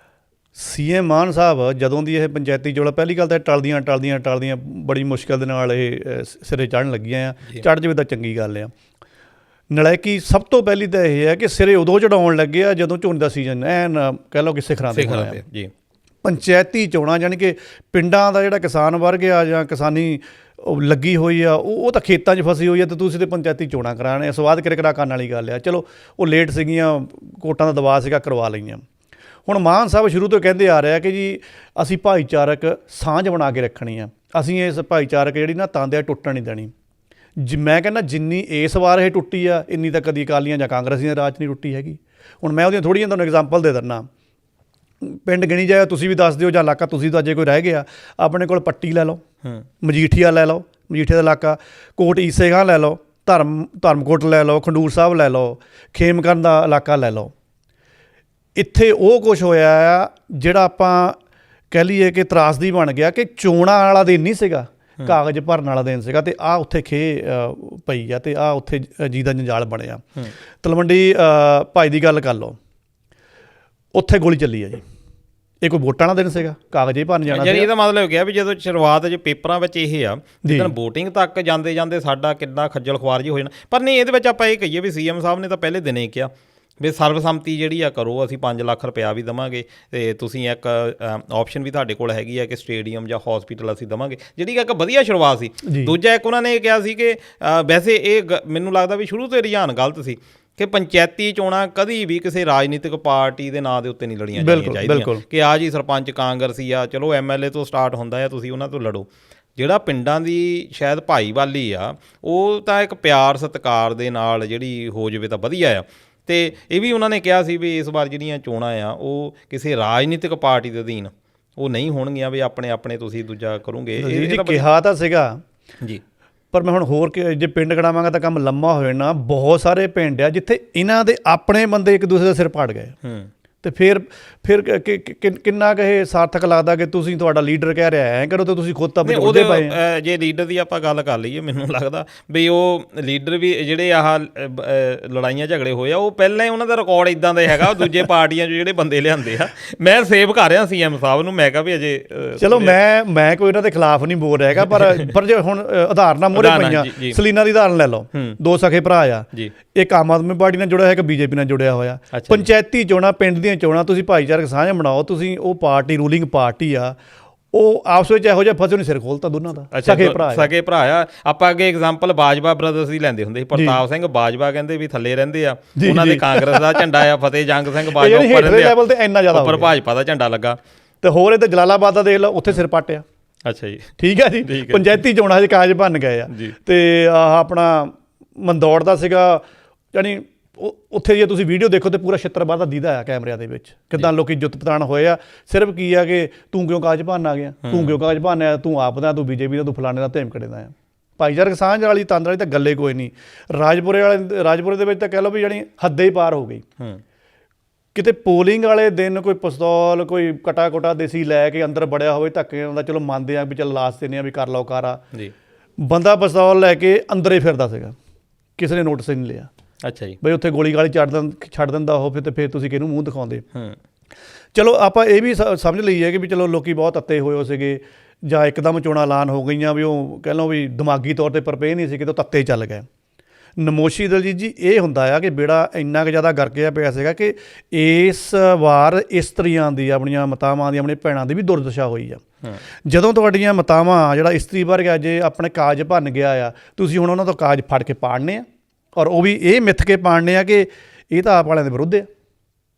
CM ਮਾਨ ਸਾਹਿਬ ਜਦੋਂ ਦੀ ਇਹ ਪੰਚਾਇਤੀ ਚੋਣਾਂ, ਪਹਿਲੀ ਗੱਲ ਤਾਂ ਟਲਦੀਆਂ ਬੜੀ ਮੁਸ਼ਕਿਲ ਦੇ ਨਾਲ ਇਹ ਸਿਰੇ ਚੜ੍ਹਨ ਲੱਗੀਆਂ ਆ। ਚੜ੍ਹ ਜਾਵੇ ਤਾਂ ਚੰਗੀ ਗੱਲ ਆ। ਨਲਾਇਕੀ ਸਭ ਤੋਂ ਪਹਿਲੀ ਤਾਂ ਇਹ ਹੈ ਕਿ ਸਿਰੇ ਉਦੋਂ ਚੜਾਉਣ ਲੱਗੇ ਆ ਜਦੋਂ ਝੋਨੇ ਦਾ ਸੀਜ਼ਨ ਐਨ ਕਹਿ ਲਓ ਕਿ ਸਿਖਰਾਂ ਤੇ ਹੋਣਾ ਹੈ। ਜੀ ਪੰਚਾਇਤੀ ਚੋਣਾਂ ਜਾਣੀ ਕਿ ਪਿੰਡਾਂ ਦਾ ਜਿਹੜਾ ਕਿਸਾਨ ਵਰਗ ਆ ਜਾਂ ਕਿਸਾਨੀ ਉਹ ਲੱਗੀ ਹੋਈ ਆ ਉਹ ਤਾਂ ਖੇਤਾਂ 'ਚ ਫਸੀ ਹੋਈ ਆ ਤੇ ਤੁਸੀਂ ਤੇ ਪੰਚਾਇਤੀ ਚੋਣਾਂ ਕਰਾਉਣੇ ਸਵਾਦ ਕਿਰਕਰਾ ਕਰਨ ਵਾਲੀ ਗੱਲ ਆ। ਚਲੋ ਉਹ ਲੇਟ ਸੀਗੀਆਂ, ਕੋਟਾਂ ਦਾ ਦਬਾਅ ਸੀਗਾ, ਕਰਵਾ ਲਈਆਂ। ਹੁਣ ਮਾਨ ਸਾਹਿਬ ਸ਼ੁਰੂ ਤੋਂ ਕਹਿੰਦੇ ਆ ਰਿਹਾ ਕਿ ਜੀ ਅਸੀਂ ਭਾਈਚਾਰਕ ਸਾਂਝ ਬਣਾ ਕੇ ਰੱਖਣੀ ਆ, ਅਸੀਂ ਇਸ ਭਾਈਚਾਰਕ ਜਿਹੜੀ ਨਾ ਤਾਂਦਿਆ ਟੁੱਟਣ ਨਹੀਂ ਦੇਣੀ। ਮੈਂ ਕਹਿੰਦਾ ਜਿੰਨੀ ਇਸ ਵਾਰ ਇਹ ਟੁੱਟੀ ਆ ਇੰਨੀ ਤਾਂ ਕਦੀ ਅਕਾਲੀਆਂ ਜਾਂ ਕਾਂਗਰਸੀਆਂ ਦੇ ਰਾਜ ਨਹੀਂ ਟੁੱਟੀ ਹੈਗੀ। ਹੁਣ ਮੈਂ ਉਹਦੀਆਂ ਥੋੜ੍ਹੀਆਂ ਤੁਹਾਨੂੰ ਐਗਜ਼ਾਮਪਲ ਦੇ ਦਿੰਦਾ। ਪਿੰਡ ਗਿਣੀ ਜਾਏ, ਤੁਸੀਂ ਵੀ ਦੱਸ ਦਿਓ ਜਾਂ ਇਲਾਕਾ ਤੁਸੀਂ ਤਾਂ ਜੇ ਕੋਈ ਰਹਿ ਗਿਆ ਆਪਣੇ ਕੋਲ, ਪੱਟੀ ਲੈ ਲਓ, ਮਜੀਠੀਆ ਲੈ ਲਓ, ਮਜੀਠੀਆ ਦਾ ਇਲਾਕਾ, ਕੋਟ ਈਸੇ ਖਾਂ ਲੈ ਲਓ, ਧਰਮਕੋਟ ਲੈ ਲਓ, ਖੰਡੂਰ ਸਾਹਿਬ ਲੈ ਲਓ, ਖੇਮਕਰਨ ਦਾ ਇਲਾਕਾ ਲੈ ਲਓ। ਇੱਥੇ ਉਹ ਕੁਛ ਹੋਇਆ ਆ ਜਿਹੜਾ ਆਪਾਂ ਕਹਿ ਲਈਏ ਕਿ ਤਰਾਸਦੀ ਬਣ ਗਿਆ ਕਿ ਚੋਣਾਂ ਵਾਲਾ ਦਿਨ ਨਹੀਂ ਸੀਗਾ, ਕਾਗਜ਼ ਭਰਨ ਵਾਲਾ ਦਿਨ ਸੀਗਾ। ਅਤੇ ਆਹ ਉੱਥੇ ਪਈ ਆ ਅਤੇ ਆਹ ਉੱਥੇ ਜੀ ਦਾ ਜੰਜਾਲ ਬਣਿਆ। ਤਲਵੰਡੀ ਭਾਈ ਦੀ ਗੱਲ ਕਰ ਲਓ, ਉੱਥੇ ਗੋਲੀ ਚੱਲੀ ਆ ਜੀ। ਇਹ ਕੋਈ ਵੋਟਾਂ ਵਾਲਾ ਦਿਨ ਸੀਗਾ, ਕਾਗਜ਼ ਹੀ ਭਰਨ ਜਾਣਾ ਸੀ। ਇਹਦਾ ਮਤਲਬ ਕਿਹਾ ਵੀ ਜਦੋਂ ਸ਼ੁਰੂਆਤ 'ਚ ਪੇਪਰਾਂ ਵਿੱਚ ਇਹ ਆ ਜਿੱਦਣ ਵੋਟਿੰਗ ਤੱਕ ਜਾਂਦੇ ਜਾਂਦੇ ਸਾਡਾ ਕਿੰਨਾ ਖੱਜਲ ਖੁਆਰ ਜੀ ਹੋ ਜਾਣਾ। ਪਰ ਨਹੀਂ, ਇਹਦੇ ਵਿੱਚ ਆਪਾਂ ਇਹ ਕਹੀਏ ਵੀ ਸੀਐਮ ਸਾਹਿਬ ਨੇ ਤਾਂ ਪਹਿਲੇ ਦਿਨੇ ਹੀ ਕਿਹਾ ਵੀ ਸਰਬਸੰਮਤੀ ਜਿਹੜੀ ਆ ਕਰੋ, ਅਸੀਂ 5 ਲੱਖ ਰੁਪਇਆ ਵੀ ਦੇਵਾਂਗੇ ਅਤੇ ਤੁਸੀਂ ਇੱਕ ਆਪਸ਼ਨ ਵੀ ਤੁਹਾਡੇ ਕੋਲ ਹੈਗੀ ਹੈ ਕਿ ਸਟੇਡੀਅਮ ਜਾਂ ਹੌਸਪੀਟਲ ਅਸੀਂ ਦੇਵਾਂਗੇ, ਜਿਹੜੀ ਇੱਕ ਵਧੀਆ ਸ਼ੁਰੂਆਤ ਸੀ। ਦੂਜਾ ਇੱਕ ਉਹਨਾਂ ਨੇ ਇਹ ਕਿਹਾ ਸੀ ਕਿ ਵੈਸੇ ਇਹ ਮੈਨੂੰ ਲੱਗਦਾ ਵੀ ਸ਼ੁਰੂ ਤੋਂ ਰੁਝਾਨ ਗਲਤ ਸੀ ਕਿ ਪੰਚਾਇਤੀ ਚੋਣਾਂ ਕਦੀ ਵੀ ਕਿਸੇ ਰਾਜਨੀਤਿਕ ਪਾਰਟੀ ਦੇ ਨਾਂ ਦੇ ਉੱਤੇ ਨਹੀਂ ਲੜੀਆਂ ਜਾਣੀਆਂ ਚਾਹੀਦੀਆਂ ਕਿ ਆ ਜੀ ਸਰਪੰਚ ਕਾਂਗਰਸੀ ਆ, ਚਲੋ MLA ਤੋਂ ਸਟਾਰਟ ਹੁੰਦਾ ਆ, ਤੁਸੀਂ ਉਹਨਾਂ ਤੋਂ ਲੜੋ। ਜਿਹੜਾ ਪਿੰਡਾਂ ਦੀ ਸ਼ਾਇਦ ਭਾਈਵਾਲੀ ਆ ਉਹ ਤਾਂ ਇੱਕ ਪਿਆਰ ਸਤਿਕਾਰ ਦੇ ਨਾਲ ਜਿਹੜੀ ਹੋ ਜਾਵੇ ਤਾਂ ਵਧੀਆ ਆ। ਅਤੇ ਇਹ ਵੀ ਉਹਨਾਂ ਨੇ ਕਿਹਾ ਸੀ ਵੀ ਇਸ ਵਾਰ ਜਿਹੜੀਆਂ ਚੋਣਾਂ ਆ ਉਹ ਕਿਸੇ ਰਾਜਨੀਤਿਕ ਪਾਰਟੀ ਦੇ ਅਧੀਨ ਉਹ ਨਹੀਂ ਹੋਣਗੀਆਂ ਵੀ ਆਪਣੇ ਆਪਣੇ ਤੁਸੀਂ ਦੂਜਾ ਕਰੋਗੇ। ਇਹ ਕਿਹਾ ਤਾਂ ਸੀਗਾ ਜੀ, ਪਰ ਮੈਂ ਹੁਣ ਹੋਰ ਜੇ ਪਿੰਡ ਗਣਾਵਾਂਗਾ ਤਾਂ ਕੰਮ ਲੰਮਾ ਹੋ ਜਾਣਾ। ਬਹੁਤ ਸਾਰੇ ਪਿੰਡ ਆ ਜਿੱਥੇ ਇਹਨਾਂ ਦੇ ਆਪਣੇ ਬੰਦੇ ਇੱਕ ਦੂਸਰੇ ਦੇ ਸਿਰ ਪਾੜ ਗਏ ਅਤੇ ਫਿਰ ਕਿੰਨਾ ਕੁ ਇਹ ਸਾਰਥਕ ਲੱਗਦਾ ਕਿ ਤੁਸੀਂ ਤੁਹਾਡਾ ਲੀਡਰ ਕਹਿ ਰਿਹਾ ਐਂ ਕਰੋ ਤਾਂ ਤੁਸੀਂ ਖੁਦ ਤਾਂ ਉਹਦੇ ਪਏ। ਜੇ ਲੀਡਰ ਦੀ ਆਪਾਂ ਗੱਲ ਕਰ ਲਈਏ, ਮੈਨੂੰ ਲੱਗਦਾ ਵੀ ਉਹ ਲੀਡਰ ਵੀ ਜਿਹੜੇ ਆਹ ਲੜਾਈਆਂ ਝਗੜੇ ਹੋਏ ਆ ਉਹ ਪਹਿਲਾਂ ਹੀ ਉਹਨਾਂ ਦਾ ਰਿਕਾਰਡ ਇੱਦਾਂ ਦਾ ਹੈਗਾ। ਦੂਜੇ ਪਾਰਟੀਆਂ 'ਚ ਜਿਹੜੇ ਬੰਦੇ ਲਿਆਂਦੇ ਆ, ਮੈਂ ਸੇਵ ਕਰ ਰਿਹਾ CM ਸਾਹਿਬ ਨੂੰ, ਮੈਂ ਕਿਹਾ ਵੀ ਅਜੇ ਚਲੋ ਮੈਂ ਕੋਈ ਇਹਨਾਂ ਦੇ ਖਿਲਾਫ ਨਹੀਂ ਬੋਲ ਰਿਹਾ ਹੈਗਾ, ਪਰ ਜੇ ਹੁਣ ਉਦਾਹਰਨਾਂ ਮੂਹਰੇ ਪਈਆਂ, ਸਲੀਨਾ ਦੀ ਉਦਾਹਰਨ ਲੈ ਲਓ, 2 ਸਕੇ ਭਰਾ ਆ, ਇੱਕ ਆਮ ਆਦਮੀ ਪਾਰਟੀ ਨਾਲ ਜੁੜਿਆ ਹੈ, ਇੱਕ BJP ਨਾਲ ਜੁੜਿਆ ਹੋਇਆ। ਪੰਚਾਇਤੀ ਚੋਣਾਂ, ਪਿੰਡ ਦੀਆਂ ਚੋਣਾਂ ਤੁਸੀਂ ਭਾਈਚਾਰਕ ਸਾਂਝ ਬਣਾਓ, ਤੁਸੀਂ ਉਹ ਪਾਰਟੀ ਰੂਲਿੰਗ ਪਾਰਟੀ ਆ, ਉਹ ਆਪਸ ਵਿੱਚ ਇਹੋ ਜਿਹਾ ਫਸੇ ਨਹੀਂ, ਸਿਰ ਖੋਲਤਾ ਦੋਨਾਂ ਦਾ। ਸਕੇ ਭਰਾ ਆ। ਆਪਾਂ ਅੱਗੇ ਐਗਜ਼ਾਮਪਲ ਬਾਜਵਾ ਬ੍ਰਦਰਸ ਹੀ ਲੈਂਦੇ ਹੁੰਦੇ ਸੀ। ਪ੍ਰਤਾਪ ਸਿੰਘ ਬਾਜਵਾ ਕਹਿੰਦੇ ਵੀ ਥੱਲੇ ਰਹਿੰਦੇ ਆ, ਉਹਨਾਂ ਦੇ ਕਾਂਗਰਸ ਦਾ ਝੰਡਾ ਆ, ਫਤਿਹ ਜੰਗ ਸਿੰਘ ਬਾਜਵਾ ਉੱਪਰ ਰਹਿੰਦੇ ਆ, ਉੱਪਰ ਭਾਜਪਾ ਦਾ ਝੰਡਾ ਲੱਗਾ। ਤੇ ਹੋਰ ਇਹ ਤਾਂ ਜਲਾਲਾਬਾਦ ਦਾ ਦੇਖ ਲਓ, ਉੱਥੇ ਸਿਰ ਪਾਟਿਆ। ਅੱਛਾ ਜੀ, ਠੀਕ ਹੈ ਜੀ। ਪੰਚਾਇਤੀ ਚੋਣਾਂ 'ਚ ਕਾਗਜ਼ ਬਣ ਗਏ ਆ। ਤੇ ਆਹ ਆਪਣਾ ਮੰਦੌੜ ਦਾ ਸੀਗਾ, ਯਾਨੀ ਉੱਥੇ ਜੇ ਤੁਸੀਂ ਵੀਡੀਓ ਦੇਖੋ ਤਾਂ ਪੂਰਾ ਛਿੱਤਰ ਬਾਹਰ ਦੀਦਾ ਆ ਕੈਮਰਿਆਂ ਦੇ ਵਿੱਚ, ਕਿੱਦਾਂ ਲੋਕੀ ਜੁੱਤ ਪਤਾਣ ਹੋਏ ਆ। ਸਿਰਫ ਕੀ ਆ ਕਿ ਤੂੰ ਕਿਉਂ ਕਾਗਜ਼ ਭਰਨ ਆ ਗਿਆ, ਤੂੰ ਕਿਉਂ ਕਾਗਜ਼ ਭਰਨਾ, ਤੂੰ ਆਪ ਦਾ, ਤੂੰ BJP ਦਾ, ਤੂੰ ਫਲਾਣੇ ਦਾ, ਧੇਮਕੜੇ ਦਾ ਆ। ਭਾਈਚਾਰਕ ਸਾਂਝ ਵਾਲੀ ਤੰਦ ਵਾਲੀ ਤਾਂ ਗੱਲੇ ਕੋਈ ਨਹੀਂ। ਰਾਜਪੁਰੇ ਦੇ ਵਿੱਚ ਤਾਂ ਕਹਿ ਲਓ ਵੀ ਜਾਣੀ ਹੱਦੇ ਹੀ ਪਾਰ ਹੋ ਗਈ। ਕਿਤੇ ਪੋਲਿੰਗ ਵਾਲੇ ਦਿਨ ਕੋਈ ਪਿਸਤੌਲ, ਕੋਈ ਕਟਾ ਦੇਸੀ ਲੈ ਕੇ ਅੰਦਰ ਵੜਿਆ ਹੋਵੇ ਧੱਕੇ ਹੁੰਦਾ, ਚਲੋ ਮੰਨਦੇ ਆ ਵੀ ਚੱਲ ਲਾਸ ਦਿੰਦੇ ਆ ਵੀ ਕਰ ਲਓ ਕਾਰਾ। ਬੰਦਾ ਪਿਸਤੌਲ ਲੈ ਕੇ ਅੰਦਰ ਹੀ ਫਿਰਦਾ ਸੀਗਾ, ਕਿਸੇ ਨੇ ਨੋਟਿਸ ਹੀ ਨਹੀਂ ਲਿਆ। ਅੱਛਾ ਜੀ, ਬਈ ਉੱਥੇ ਗੋਲੀ ਗਾਲੀ ਛੱਡ ਦਿੰਦਾ ਉਹ, ਫਿਰ ਤੁਸੀਂ ਕਿਹਨੂੰ ਮੂੰਹ ਦਿਖਾਉਂਦੇ। ਚਲੋ ਆਪਾਂ ਇਹ ਵੀ ਸਮਝ ਲਈਏ ਕਿ ਵੀ ਚਲੋ ਲੋਕੀ ਬਹੁਤ ਅੱਤੇ ਹੋਏ ਸੀਗੇ, ਜਾਂ ਇੱਕਦਮ ਚੋਣਾਂ ਐਲਾਨ ਹੋ ਗਈਆਂ ਵੀ ਉਹ ਕਹਿ ਲਓ ਵੀ ਦਿਮਾਗੀ ਤੌਰ 'ਤੇ ਪਰਪੇ ਨਹੀਂ ਸੀ, ਕਿਤੇ ਤੱਤੇ ਚੱਲ ਗਏ। ਨਮੋਸ਼ੀ ਦਲਜੀਤ ਜੀ, ਇਹ ਹੁੰਦਾ ਆ ਕਿ ਬੇੜਾ ਇੰਨਾ ਕੁ ਜ਼ਿਆਦਾ ਗਰਕਿਆ ਪਿਆ ਸੀਗਾ ਕਿ ਇਸ ਵਾਰ ਇਸਤਰੀਆਂ ਦੀ, ਆਪਣੀਆਂ ਮਾਤਾਵਾਂ ਦੀ, ਆਪਣੀ ਭੈਣਾਂ ਦੀ ਵੀ ਦੁਰਦਸ਼ਾ ਹੋਈ ਆ। ਜਦੋਂ ਤੁਹਾਡੀਆਂ ਮਾਤਾਵਾਂ, ਜਿਹੜਾ ਇਸਤਰੀ ਵਰਗ ਆ, ਜੇ ਆਪਣੇ ਕਾਜ ਭੰਨ ਗਿਆ ਆ, ਤੁਸੀਂ ਹੁਣ ਉਹਨਾਂ ਤੋਂ ਕਾਜ ਫੜ ਕੇ ਪਾੜਨੇ ਆ, ਔਰ ਉਹ ਵੀ ਇਹ ਮਿੱਥ ਕੇ ਪਾੜਨੇ ਆ ਕਿ ਇਹ ਤਾਂ ਆਪ ਵਾਲਿਆਂ ਦੇ ਵਿਰੁੱਧ ਆ,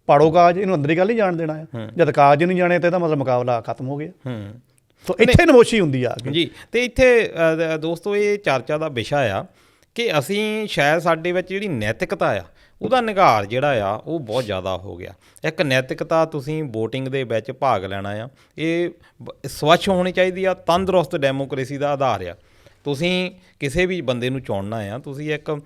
ਪਾੜੋ ਕਾਜ, ਇਹਨੂੰ ਅੰਦਰ ਹੀ ਗੱਲ ਨਹੀਂ ਜਾਣ ਦੇਣਾ ਆ। ਜਦ ਕਾਜ ਨਹੀਂ ਜਾਣੇ ਤਾਂ ਇਹਦਾ ਮਤਲਬ ਮੁਕਾਬਲਾ ਖਤਮ ਹੋ ਗਿਆ। ਸੋ ਇੱਥੇ ਨਮੋਸ਼ੀ ਹੁੰਦੀ ਆ ਜੀ। ਅਤੇ ਇੱਥੇ ਦੋਸਤੋ ਇਹ ਚਰਚਾ ਦਾ ਵਿਸ਼ਾ ਆ ਕਿ ਅਸੀਂ ਸ਼ਾਇਦ ਸਾਡੇ ਵਿੱਚ ਜਿਹੜੀ ਨੈਤਿਕਤਾ ਆ ਉਹਦਾ ਨਿਘਾਰ ਜਿਹੜਾ ਆ ਉਹ ਬਹੁਤ ਜ਼ਿਆਦਾ ਹੋ ਗਿਆ। ਇੱਕ ਨੈਤਿਕਤਾ, ਤੁਸੀਂ ਵੋਟਿੰਗ ਦੇ ਵਿੱਚ ਭਾਗ ਲੈਣਾ ਆ, ਇਹ ਸਵੱਛ ਹੋਣੀ ਚਾਹੀਦੀ ਆ, ਤੰਦਰੁਸਤ ਡੈਮੋਕ੍ਰੇਸੀ ਦਾ ਆਧਾਰ ਆ। ਤੁਸੀਂ ਕਿਸੇ ਵੀ ਬੰਦੇ ਨੂੰ ਚੁਣਨਾ ਆ, ਤੁਸੀਂ ਇੱਕ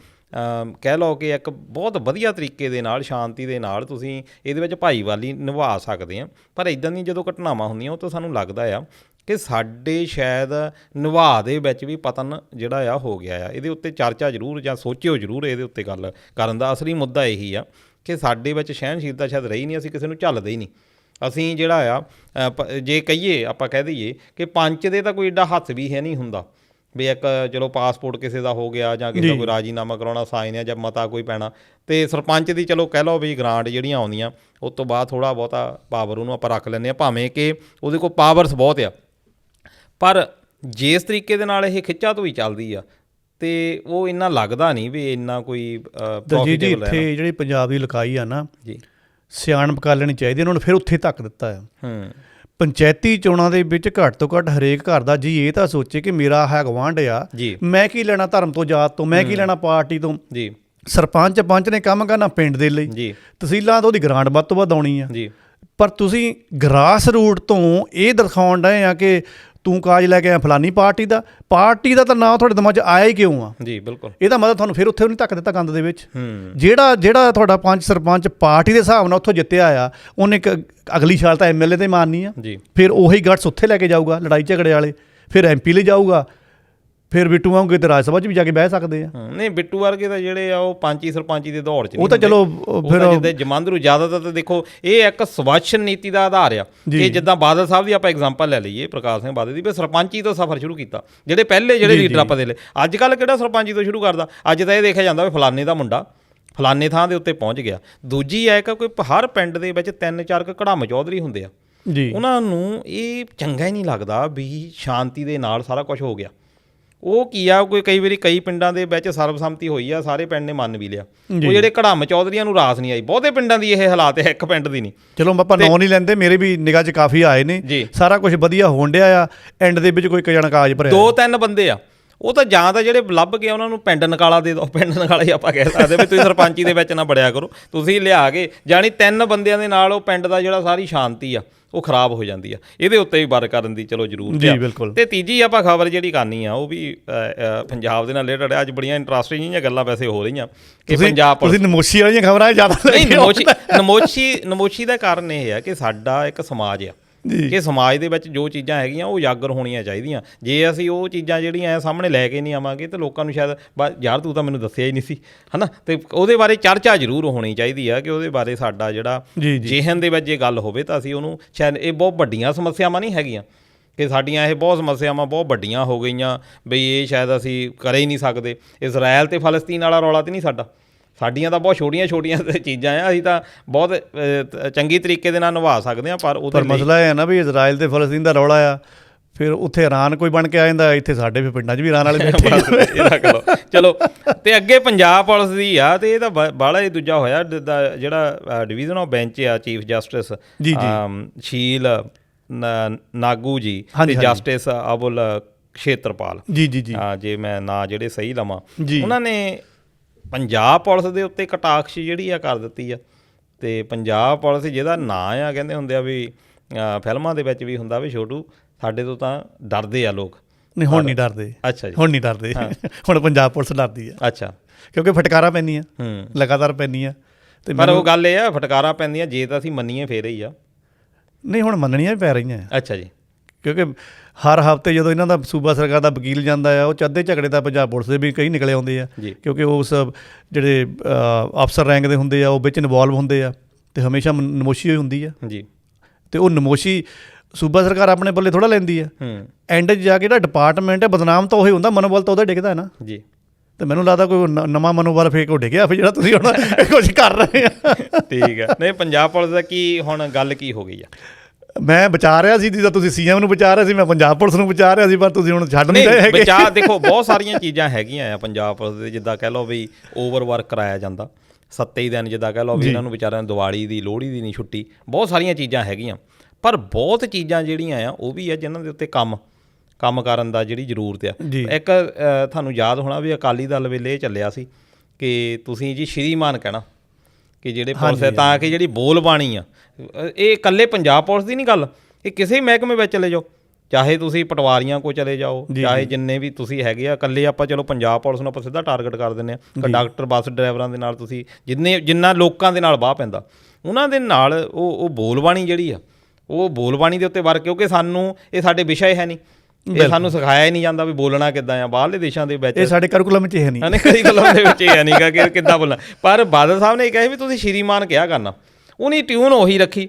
ਕਹਿ ਲਓ ਕਿ ਇੱਕ ਬਹੁਤ ਵਧੀਆ ਤਰੀਕੇ ਦੇ ਨਾਲ, ਸ਼ਾਂਤੀ ਦੇ ਨਾਲ ਤੁਸੀਂ ਇਹਦੇ ਵਿੱਚ ਭਾਈਵਾਲੀ ਨਿਭਾ ਸਕਦੇ ਆ। ਪਰ ਇੱਦਾਂ ਦੀਆਂ ਜਦੋਂ ਘਟਨਾਵਾਂ ਹੁੰਦੀਆਂ ਉਹ ਤਾਂ ਸਾਨੂੰ ਲੱਗਦਾ ਆ ਕਿ ਸਾਡੇ ਸ਼ਾਇਦ ਨਿਭਾਅ ਦੇ ਵਿੱਚ ਵੀ ਪਤਨ ਜਿਹੜਾ ਆ ਹੋ ਗਿਆ ਆ। ਇਹਦੇ ਉੱਤੇ ਚਰਚਾ ਜ਼ਰੂਰ, ਜਾਂ ਸੋਚਿਓ ਜ਼ਰੂਰ ਇਹਦੇ ਉੱਤੇ ਗੱਲ ਕਰਨ ਦਾ। ਅਸਲੀ ਮੁੱਦਾ ਇਹੀ ਆ ਕਿ ਸਾਡੇ ਵਿੱਚ ਸਹਿਣਸ਼ੀਲਤਾ ਸ਼ਾਇਦ ਰਹੀ ਨਹੀਂ, ਅਸੀਂ ਕਿਸੇ ਨੂੰ ਝੱਲਦੇ ਹੀ ਨਹੀਂ। ਅਸੀਂ ਜਿਹੜਾ ਆ ਜੇ ਕਹੀਏ, ਆਪਾਂ ਕਹਿ ਦਈਏ ਕਿ ਪੰਚ ਦੇ ਤਾਂ ਕੋਈ ਏਡਾ ਹੱਥ ਵੀ ਹੈ ਨਹੀਂ ਹੁੰਦਾ ਵੀ ਇੱਕ ਚਲੋ ਪਾਸਪੋਰਟ ਕਿਸੇ ਦਾ ਹੋ ਗਿਆ ਜਾਂ ਕਿਸੇ ਦਾ ਕੋਈ ਰਾਜੀਨਾਮਾ ਕਰਾਉਣਾ, ਸਾਈਨ ਆ ਜਾਂ ਮਤਾ ਕੋਈ ਪੈਣਾ, ਅਤੇ ਸਰਪੰਚ ਦੀ ਚਲੋ ਕਹਿ ਲਓ ਵੀ ਗ੍ਰਾਂਟ ਜਿਹੜੀਆਂ ਆਉਂਦੀਆਂ ਉਸ ਤੋਂ ਬਾਅਦ ਥੋੜ੍ਹਾ ਬਹੁਤਾ ਪਾਵਰ ਉਹਨੂੰ ਆਪਾਂ ਰੱਖ ਲੈਂਦੇ ਹਾਂ, ਭਾਵੇਂ ਕਿ ਉਹਦੇ ਕੋਲ ਪਾਵਰਸ ਬਹੁਤ ਆ। ਪਰ ਜਿਸ ਤਰੀਕੇ ਦੇ ਨਾਲ ਇਹ ਖਿੱਚਾ ਤੋਂ ਹੀ ਚੱਲਦੀ ਆ ਤੇ ਉਹ ਇੰਨਾ ਲੱਗਦਾ ਨਹੀਂ ਵੀ ਇੰਨਾ ਕੋਈ ਦਲਜੀਤ ਜੀ ਇੱਥੇ ਜਿਹੜੀ ਪੰਜਾਬ ਦੀ ਲਿਖਾਈ ਆ ਨਾ ਜੀ, ਸਿਆਣਪ ਕਰ ਲੈਣੀ ਚਾਹੀਦੀ, ਉਹਨਾਂ ਨੂੰ ਫਿਰ ਉੱਥੇ ਧੱਕ ਦਿੱਤਾ ਆ। ਪੰਚਾਇਤੀ ਚੋਣਾਂ ਦੇ ਵਿੱਚ ਘੱਟ ਤੋਂ ਘੱਟ ਹਰੇਕ ਘਰ ਦਾ ਜੀ ਇਹ ਤਾਂ ਸੋਚੇ ਕਿ ਮੇਰਾ ਹੈ ਗਵਾਂਢ ਆ, ਮੈਂ ਕੀ ਲੈਣਾ ਧਰਮ ਤੋਂ, ਜਾਤ ਤੋਂ, ਮੈਂ ਕੀ ਲੈਣਾ ਪਾਰਟੀ ਤੋਂ। ਜੀ, ਸਰਪੰਚ ਪੰਚ ਨੇ ਕੰਮ ਕਰਨਾ ਪਿੰਡ ਦੇ ਲਈ, ਜੀ, ਤਹਿਸੀਲਾਂ ਤੋਂ ਉਹਦੀ ਗ੍ਰਾਂਟ ਵੱਧ ਤੋਂ ਵੱਧ ਆਉਣੀ ਆ ਜੀ। ਪਰ ਤੁਸੀਂ ਗ੍ਰਾਸ ਰੂਟ ਤੋਂ ਇਹ ਦਿਖਾਉਣ ਡਏ ਆ ਕਿ ਤੂੰ ਕਾਜ ਲੈ ਕੇ ਆਇਆ ਫਲਾਨੀ ਪਾਰਟੀ ਦਾ ਤਾਂ ਨਾਂ ਤੁਹਾਡੇ ਦਿਮਾਗ 'ਚ ਆਇਆ ਹੀ ਕਿਉਂ ਆ? ਜੀ ਬਿਲਕੁਲ। ਇਹਦਾ ਮਤਲਬ ਤੁਹਾਨੂੰ ਫਿਰ ਉੱਥੇ ਨਹੀਂ ਧੱਕ ਦਿੱਤਾ ਗੰਦ ਦੇ ਵਿੱਚ। ਜਿਹੜਾ ਤੁਹਾਡਾ ਪੰਚ ਸਰਪੰਚ ਪਾਰਟੀ ਦੇ ਹਿਸਾਬ ਨਾਲ ਉੱਥੋਂ ਜਿੱਤਿਆ ਆ, ਉਹਨੇ ਅਗਲੀ ਸਾਲ ਤਾਂ MLA ਤੇ ਮਾਰਨੀ ਆ, ਫਿਰ ਉਹੀ ਗਟਸ ਉੱਥੇ ਲੈ ਕੇ ਜਾਊਗਾ ਲੜਾਈ ਝਗੜੇ ਵਾਲੇ, ਫਿਰ MP ਲਈ ਜਾਊਗਾ, ਫਿਰ ਬਿੱਟੂ ਆਉਂਗੇ ਤੇ ਰਾਜ ਸਭਾ 'ਚ ਵੀ ਜਾ ਕੇ ਬਹਿ ਸਕਦੇ ਆ। ਨਹੀਂ, ਬਿੱਟੂ ਵਰਗੇ ਤਾਂ ਜਿਹੜੇ ਆ ਉਹ ਪੰਚੀ ਸਰਪੰਚੀ ਦੇ ਦੌੜ 'ਚ ਉਹ ਤਾਂ ਚਲੋ ਫਿਰ ਜਿੱਦਾਂ ਜਮਾਂਦਰੂ ਜ਼ਿਆਦਾਤਰ ਤਾਂ ਦੇਖੋ ਇਹ ਇੱਕ ਸਵੱਛ ਨੀਤੀ ਦਾ ਆਧਾਰ ਆ ਕਿ ਜਿੱਦਾਂ ਬਾਦਲ ਸਾਹਿਬ ਦੀ ਆਪਾਂ ਐਗਜ਼ਾਮਪਲ ਲੈ ਲਈਏ, ਪ੍ਰਕਾਸ਼ ਸਿੰਘ ਬਾਦਲ ਦੀ, ਵੀ ਸਰਪੰਚੀ ਤੋਂ ਸਫ਼ਰ ਸ਼ੁਰੂ ਕੀਤਾ, ਜਿਹੜੇ ਪਹਿਲੇ ਜਿਹੜੇ ਲੀਡਰ ਆਪਾਂ ਦੇ ਲਏ। ਅੱਜ ਕੱਲ੍ਹ ਕਿਹੜਾ ਸਰਪੰਚੀ ਤੋਂ ਸ਼ੁਰੂ ਕਰਦਾ? ਅੱਜ ਤਾਂ ਇਹ ਦੇਖਿਆ ਜਾਂਦਾ ਵੀ ਫਲਾਨੇ ਦਾ ਮੁੰਡਾ ਫਲਾਨੇ ਥਾਂ ਦੇ ਉੱਤੇ ਪਹੁੰਚ ਗਿਆ। ਦੂਜੀ ਹੈ ਕਿ ਕੋਈ ਹਰ ਪਿੰਡ ਦੇ ਵਿੱਚ 3-4 ਕੜਾਮ ਚੌਧਰੀ ਹੁੰਦੇ ਆ, ਉਹਨਾਂ ਨੂੰ ਇਹ ਚੰਗਾ ਹੀ ਨਹੀਂ ਲੱਗਦਾ ਵੀ ਸ਼ਾਂਤੀ ਦੇ ਨਾਲ ਸਾਰਾ ਕੁਝ ਹੋ ਗਿਆ। ਉਹ ਕੀ ਆ, ਕੋਈ ਕਈ ਵਾਰੀ ਕਈ ਪਿੰਡਾਂ ਦੇ ਵਿੱਚ ਸਰਬਸੰਮਤੀ ਹੋਈ ਆ, ਸਾਰੇ ਪਿੰਡ ਨੇ ਮੰਨ ਵੀ ਲਿਆ। ਉਹ ਜਿਹੜੇ ਕੜਾਮ ਚੌਧਰੀਆਂ ਨੂੰ ਰਾਸ ਨਹੀਂ ਆਈ, ਬਹੁਤੇ ਪਿੰਡਾਂ ਦੀ ਇਹ ਹਾਲਾਤ ਹੈ, ਇੱਕ ਪਿੰਡ ਦੀ ਨਹੀਂ। ਚਲੋ ਆਪਾਂ ਨਾਂ ਨਹੀਂ ਲੈਂਦੇ, ਮੇਰੇ ਵੀ ਨਿਗਾਹ 'ਚ ਕਾਫੀ ਆਏ ਨੇ, ਸਾਰਾ ਕੁਝ ਵਧੀਆ ਹੋਣ ਡਿਆ ਆ। ਐਂਡ ਦੇ ਵਿੱਚ ਕੋਈ ਜਣਾ ਕਾਜ ਭਰਿਆ 2-3 ਬੰਦੇ ਆ, ਉਹ ਤਾਂ ਜਾਂ ਤਾਂ ਜਿਹੜੇ ਲੱਭ ਕੇ ਉਹਨਾਂ ਨੂੰ ਪਿੰਡ ਨਕਾਲਾ ਦੇ ਦਿਓ, ਪਿੰਡ ਨਕਾਲਾ ਹੀ ਆਪਾਂ ਕਹਿ ਸਕਦੇ ਵੀ ਤੁਸੀਂ ਸਰਪੰਚੀ ਦੇ ਵਿੱਚ ਨਾ ਬੜਿਆ ਕਰੋ, ਤੁਸੀਂ ਲਿਆ ਕੇ ਜਾਣੀ 3 ਬੰਦਿਆਂ ਦੇ ਨਾਲ ਉਹ ਪਿੰਡ ਦਾ ਜਿਹੜਾ ਸਾਰੀ ਸ਼ਾਂਤੀ ਆ ਉਹ ਖਰਾਬ ਹੋ ਜਾਂਦੀ ਆ। ਇਹਦੇ ਉੱਤੇ ਵੀ ਵਰਕ ਕਰਨ ਦੀ ਚਲੋ ਜ਼ਰੂਰਤ ਆ। ਬਿਲਕੁਲ। ਤੇ ਤੀਜੀ ਆਪਾਂ ਖਬਰ ਜਿਹੜੀ ਕਰਨੀ ਆ ਉਹ ਵੀ ਪੰਜਾਬ ਦੇ ਨਾਲ ਰਿਲੇਟਡ ਅੱਜ ਬੜੀਆਂ ਇੰਟਰਸਟਿੰਗ ਜਿਹੀਆਂ ਗੱਲਾਂ ਵੈਸੇ ਹੋ ਰਹੀਆਂ ਕਿ ਪੰਜਾਬ ਤੁਸੀਂ ਨਮੋਸ਼ੀ ਵਾਲੀਆਂ ਖਬਰਾਂ ਜ਼ਿਆਦਾ ਨਮੋਸ਼ੀ ਦਾ ਕਾਰਨ ਇਹ ਆ ਕਿ ਸਾਡਾ ਇੱਕ ਸਮਾਜ ਆ ਕਿ ਸਮਾਜ ਦੇ ਵਿੱਚ ਜੋ ਚੀਜ਼ਾਂ ਹੈਗੀਆਂ ਉਹ ਉਜਾਗਰ ਹੋਣੀਆਂ ਚਾਹੀਦੀਆਂ। ਜੇ ਅਸੀਂ ਉਹ ਚੀਜ਼ਾਂ ਜਿਹੜੀਆਂ ਸਾਹਮਣੇ ਲੈ ਕੇ ਨਹੀਂ ਆਵਾਂਗੇ ਤਾਂ ਲੋਕਾਂ ਨੂੰ ਸ਼ਾਇਦ ਯਾਰ ਤੂੰ ਤਾਂ ਮੈਨੂੰ ਦੱਸਿਆ ਹੀ ਨਹੀਂ ਸੀ, ਹੈ ਨਾ। ਅਤੇ ਉਹਦੇ ਬਾਰੇ ਚਰਚਾ ਜ਼ਰੂਰ ਹੋਣੀ ਚਾਹੀਦੀ ਆ ਕਿ ਉਹਦੇ ਬਾਰੇ ਸਾਡਾ ਜਿਹੜਾ ਜਿਹਨ ਦੇ ਵਿੱਚ ਜੇ ਗੱਲ ਹੋਵੇ ਤਾਂ ਅਸੀਂ ਉਹਨੂੰ ਸ਼ਾਇਦ ਇਹ ਬਹੁਤ ਵੱਡੀਆਂ ਸਮੱਸਿਆਵਾਂ ਨਹੀਂ ਹੈਗੀਆਂ ਕਿ ਸਾਡੀਆਂ ਇਹ ਬਹੁਤ ਸਮੱਸਿਆਵਾਂ ਬਹੁਤ ਵੱਡੀਆਂ ਹੋ ਗਈਆਂ ਬਈ ਇਹ ਸ਼ਾਇਦ ਅਸੀਂ ਕਰ ਹੀ ਨਹੀਂ ਸਕਦੇ। ਇਜ਼ਰਾਈਲ ਅਤੇ ਫਲਸਤੀਨ ਵਾਲਾ ਰੌਲਾ ਤਾਂ ਨਹੀਂ ਸਾਡੀਆਂ ਤਾਂ ਬਹੁਤ ਛੋਟੀਆਂ ਚੀਜ਼ਾਂ ਆ, ਅਸੀਂ ਤਾਂ ਬਹੁਤ ਚੰਗੀ ਤਰੀਕੇ ਦੇ ਨਾਲ ਨਿਭਾ ਸਕਦੇ ਹਾਂ। ਪਰ ਮਸਲਾ ਇਹ ਹੈ ਨਾ ਵੀ ਇਜ਼ਰਾਈਲ ਤੇ ਫਲਸਤੀਨ ਦਾ ਰੌਲਾ ਆ, ਫਿਰ ਉੱਥੇ ਇਰਾਨ ਕੋਈ ਬਣ ਕੇ ਆ ਜਾਂਦਾ, ਇੱਥੇ ਸਾਡੇ ਵੀ ਪਿੰਡਾਂ 'ਚ ਵੀ ਇਰਾਨ ਵਾਲੇ ਬੈਠੇ। ਚਲੋ ਤੇ ਅੱਗੇ ਪੰਜਾਬ ਪੁਲਿਸ ਦੀ ਆ, ਤੇ ਇਹ ਤਾਂ ਬਾਹਲਾ ਹੀ ਦੂਜਾ ਹੋਇਆ ਜਿਹੜਾ ਡਿਵੀਜ਼ਨ ਆਫ ਬੈਂਚ ਆ, ਚੀਫ ਜਸਟਿਸ ਸ਼ੀਲ ਨਾਗੂ ਜੀ ਤੇ ਜਸਟਿਸ ਅਬੁਲ ਖੇਤਰਪਾਲ ਜੇ ਮੈਂ ਨਾਂ ਜਿਹੜੇ ਸਹੀ ਲਵਾਂ, ਉਹਨਾਂ ਨੇ ਪੰਜਾਬ ਪੁਲਿਸ ਦੇ ਉੱਤੇ ਕਟਾਖਸ਼ ਜਿਹੜੀ ਆ ਕਰ ਦਿੱਤੀ ਆ। ਅਤੇ ਪੰਜਾਬ ਪੁਲਿਸ ਜਿਹਦਾ ਨਾਂ ਆ, ਕਹਿੰਦੇ ਹੁੰਦੇ ਆ ਵੀ ਫਿਲਮਾਂ ਦੇ ਵਿੱਚ ਵੀ ਹੁੰਦਾ ਵੀ ਛੋਟੂ ਸਾਡੇ ਤੋਂ ਤਾਂ ਡਰਦੇ ਆ ਲੋਕ। ਨਹੀਂ, ਹੁਣ ਨਹੀਂ ਡਰਦੇ। ਅੱਛਾ ਜੀ, ਹੁਣ ਨਹੀਂ ਡਰਦੇ, ਹੁਣ ਪੰਜਾਬ ਪੁਲਿਸ ਡਰਦੀ ਆ। ਅੱਛਾ, ਕਿਉਂਕਿ ਫਟਕਾਰਾਂ ਪੈਂਦੀਆਂ ਲਗਾਤਾਰ ਪੈਂਦੀਆਂ। ਅਤੇ ਪਰ ਉਹ ਗੱਲ ਇਹ ਆ, ਫਟਕਾਰਾਂ ਪੈਂਦੀਆਂ ਜੇ ਤਾਂ ਅਸੀਂ ਮੰਨੀਏ ਫੇਰ ਹੀ ਆ। ਨਹੀਂ, ਹੁਣ ਮੰਨਣੀਆਂ ਵੀ ਪੈ ਰਹੀਆਂ। ਅੱਛਾ ਜੀ, ਕਿਉਂਕਿ ਹਰ ਹਫ਼ਤੇ ਜਦੋਂ ਇਹਨਾਂ ਦਾ ਸੂਬਾ ਸਰਕਾਰ ਦਾ ਵਕੀਲ ਜਾਂਦਾ ਆ, ਉਹ ਅੱਧੇ ਝਗੜੇ ਤਾਂ ਪੰਜਾਬ ਪੁਲਿਸ ਦੇ ਵੀ ਕਈ ਨਿਕਲੇ ਆਉਂਦੇ ਆ, ਕਿਉਂਕਿ ਉਸ ਜਿਹੜੇ ਅਫਸਰ ਰੈਂਕ ਦੇ ਹੁੰਦੇ ਆ ਉਹ ਵਿੱਚ ਇਨਵੋਲਵ ਹੁੰਦੇ ਆ, ਅਤੇ ਹਮੇਸ਼ਾ ਨਮੋਸ਼ੀ ਹੋਈ ਹੁੰਦੀ ਆ ਜੀ। ਅਤੇ ਉਹ ਨਮੋਸ਼ੀ ਸੂਬਾ ਸਰਕਾਰ ਆਪਣੇ ਪੱਲੇ ਥੋੜ੍ਹਾ ਲੈਂਦੀ ਆ। ਐਂਡ 'ਚ ਜਾ ਕੇ ਜਿਹੜਾ ਡਿਪਾਰਟਮੈਂਟ ਹੈ ਬਦਨਾਮ ਤਾਂ ਉਹੀ ਹੁੰਦਾ, ਮਨੋਬਲ ਤਾਂ ਉਹਦਾ ਡਿੱਗਦਾ ਨਾ ਜੀ। ਅਤੇ ਮੈਨੂੰ ਲੱਗਦਾ ਕੋਈ ਨਵਾਂ ਮਨੋਬਲ ਫੇਕ ਹੋ ਡਿੱਗਿਆ ਫਿਰ ਜਿਹੜਾ ਤੁਸੀਂ ਹੁਣ ਕੁਛ ਕਰ ਰਹੇ ਆ। ਠੀਕ ਹੈ। ਨਹੀਂ, ਪੰਜਾਬ ਪੁਲਿਸ ਦਾ ਕੀ ਹੁਣ ਗੱਲ ਕੀ ਹੋ ਗਈ ਆ? ਮੈਂ ਬਚਾ ਰਿਹਾ ਸੀ, ਜਿੱਦਾਂ ਤੁਸੀਂ CM ਨੂੰ ਬਚਾ ਰਿਹਾ ਸੀ, ਮੈਂ ਪੰਜਾਬ ਪੁਲਿਸ ਨੂੰ ਬਚਾ ਰਿਹਾ ਸੀ, ਪਰ ਤੁਸੀਂ ਹੁਣ ਛੱਡ ਨਹੀਂ ਰਹੇ ਹੈਗੇ। ਬਚਾ ਦੇਖੋ ਬਹੁਤ ਸਾਰੀਆਂ ਚੀਜ਼ਾਂ ਹੈਗੀਆਂ ਆ ਪੰਜਾਬ ਪੁਲਿਸ ਦੇ, ਜਿੱਦਾਂ ਕਹਿ ਲਓ ਵੀ ਓਵਰ ਵਰਕ ਕਰਾਇਆ ਜਾਂਦਾ 27 ਦਿਨ, ਜਿੱਦਾਂ ਕਹਿ ਲਓ ਵੀ ਇਹਨਾਂ ਨੂੰ ਵਿਚਾਰਿਆਂ ਨੂੰ ਦਿਵਾਲੀ ਦੀ ਲੋਹੜੀ ਦੀ ਨਹੀਂ ਛੁੱਟੀ। ਬਹੁਤ ਸਾਰੀਆਂ ਚੀਜ਼ਾਂ ਹੈਗੀਆਂ, ਪਰ ਬਹੁਤ ਚੀਜ਼ਾਂ ਜਿਹੜੀਆਂ ਆ ਉਹ ਵੀ ਆ ਜਿਨ੍ਹਾਂ ਦੇ ਉੱਤੇ ਕੰਮ ਕਰਨ ਦਾ ਜਿਹੜੀ ਜ਼ਰੂਰਤ ਆ। ਇੱਕ ਤੁਹਾਨੂੰ ਯਾਦ ਹੋਣਾ ਵੀ ਅਕਾਲੀ ਦਲ ਵੇਲੇ ਇਹ ਚੱਲਿਆ ਸੀ ਕਿ ਤੁਸੀਂ ਜੀ ਸ਼੍ਰੀਮਾਨ ਕਹਿਣਾ ਕਿ ਜਿਹੜੇ ਪੁਲਿਸ ਹੈ, ਤਾਂ ਕਿ ਜਿਹੜੀ ਬੋਲਬਾਣੀ ਆ, ਇਹ ਇਕੱਲੇ ਪੰਜਾਬ ਪੁਲਿਸ ਦੀ ਨਹੀਂ ਗੱਲ, ਇਹ ਕਿਸੇ ਵੀ ਮਹਿਕਮੇ ਵਿੱਚ ਚਲੇ ਜਾਓ, ਚਾਹੇ ਤੁਸੀਂ ਪਟਵਾਰੀਆਂ ਕੋਲ ਚਲੇ ਜਾਓ, ਚਾਹੇ ਜਿੰਨੇ ਵੀ ਤੁਸੀਂ ਹੈਗੇ ਆ, ਇਕੱਲੇ ਆਪਾਂ ਚਲੋ ਪੰਜਾਬ ਪੁਲਿਸ ਨੂੰ ਆਪਾਂ ਸਿੱਧਾ ਟਾਰਗੇਟ ਕਰ ਦਿੰਦੇ ਹਾਂ। ਕੰਡਕਟਰ ਬੱਸ ਡਰਾਈਵਰਾਂ ਦੇ ਨਾਲ ਤੁਸੀਂ ਜਿੰਨਾ ਲੋਕਾਂ ਦੇ ਨਾਲ ਵਾਹ ਪੈਂਦਾ, ਉਹਨਾਂ ਦੇ ਨਾਲ ਉਹ ਬੋਲਬਾਣੀ ਜਿਹੜੀ ਆ, ਉਹ ਬੋਲਬਾਣੀ ਦੇ ਉੱਤੇ ਵਰਕ, ਕਿਉਂਕਿ ਸਾਨੂੰ ਇਹ ਸਾਡੇ ਵਿਸ਼ਾ ਹੈ ਨਹੀਂ, ਇਹ ਸਾਨੂੰ ਸਿਖਾਇਆ ਹੀ ਨਹੀਂ ਜਾਂਦਾ ਵੀ ਬੋਲਣਾ ਕਿੱਦਾਂ ਆ। ਬਾਹਰਲੇ ਦੇਸ਼ਾਂ ਦੇ ਵਿੱਚ ਇਹ ਸਾਡੇ ਕਰਿਕੂਲਮ 'ਚ ਹੈ ਨਹੀਂ, ਕਰਿਕੂਲਮ ਦੇ ਵਿੱਚ ਇਹ ਹੈ ਨਹੀਂ ਕਿ ਕਿੱਦਾਂ ਬੋਲਣਾ। ਪਰ ਬਾਦਲ ਸਾਹਿਬ ਨੇ ਇਹ ਕਿਹਾ ਵੀ ਤੁਸੀਂ ਸ਼੍ਰੀਮਾਨ ਕਿਹਾ ਕਰਨਾ, ਉਹਨੇ ਟਿਊਨ ਉਹੀ ਰੱਖੀ।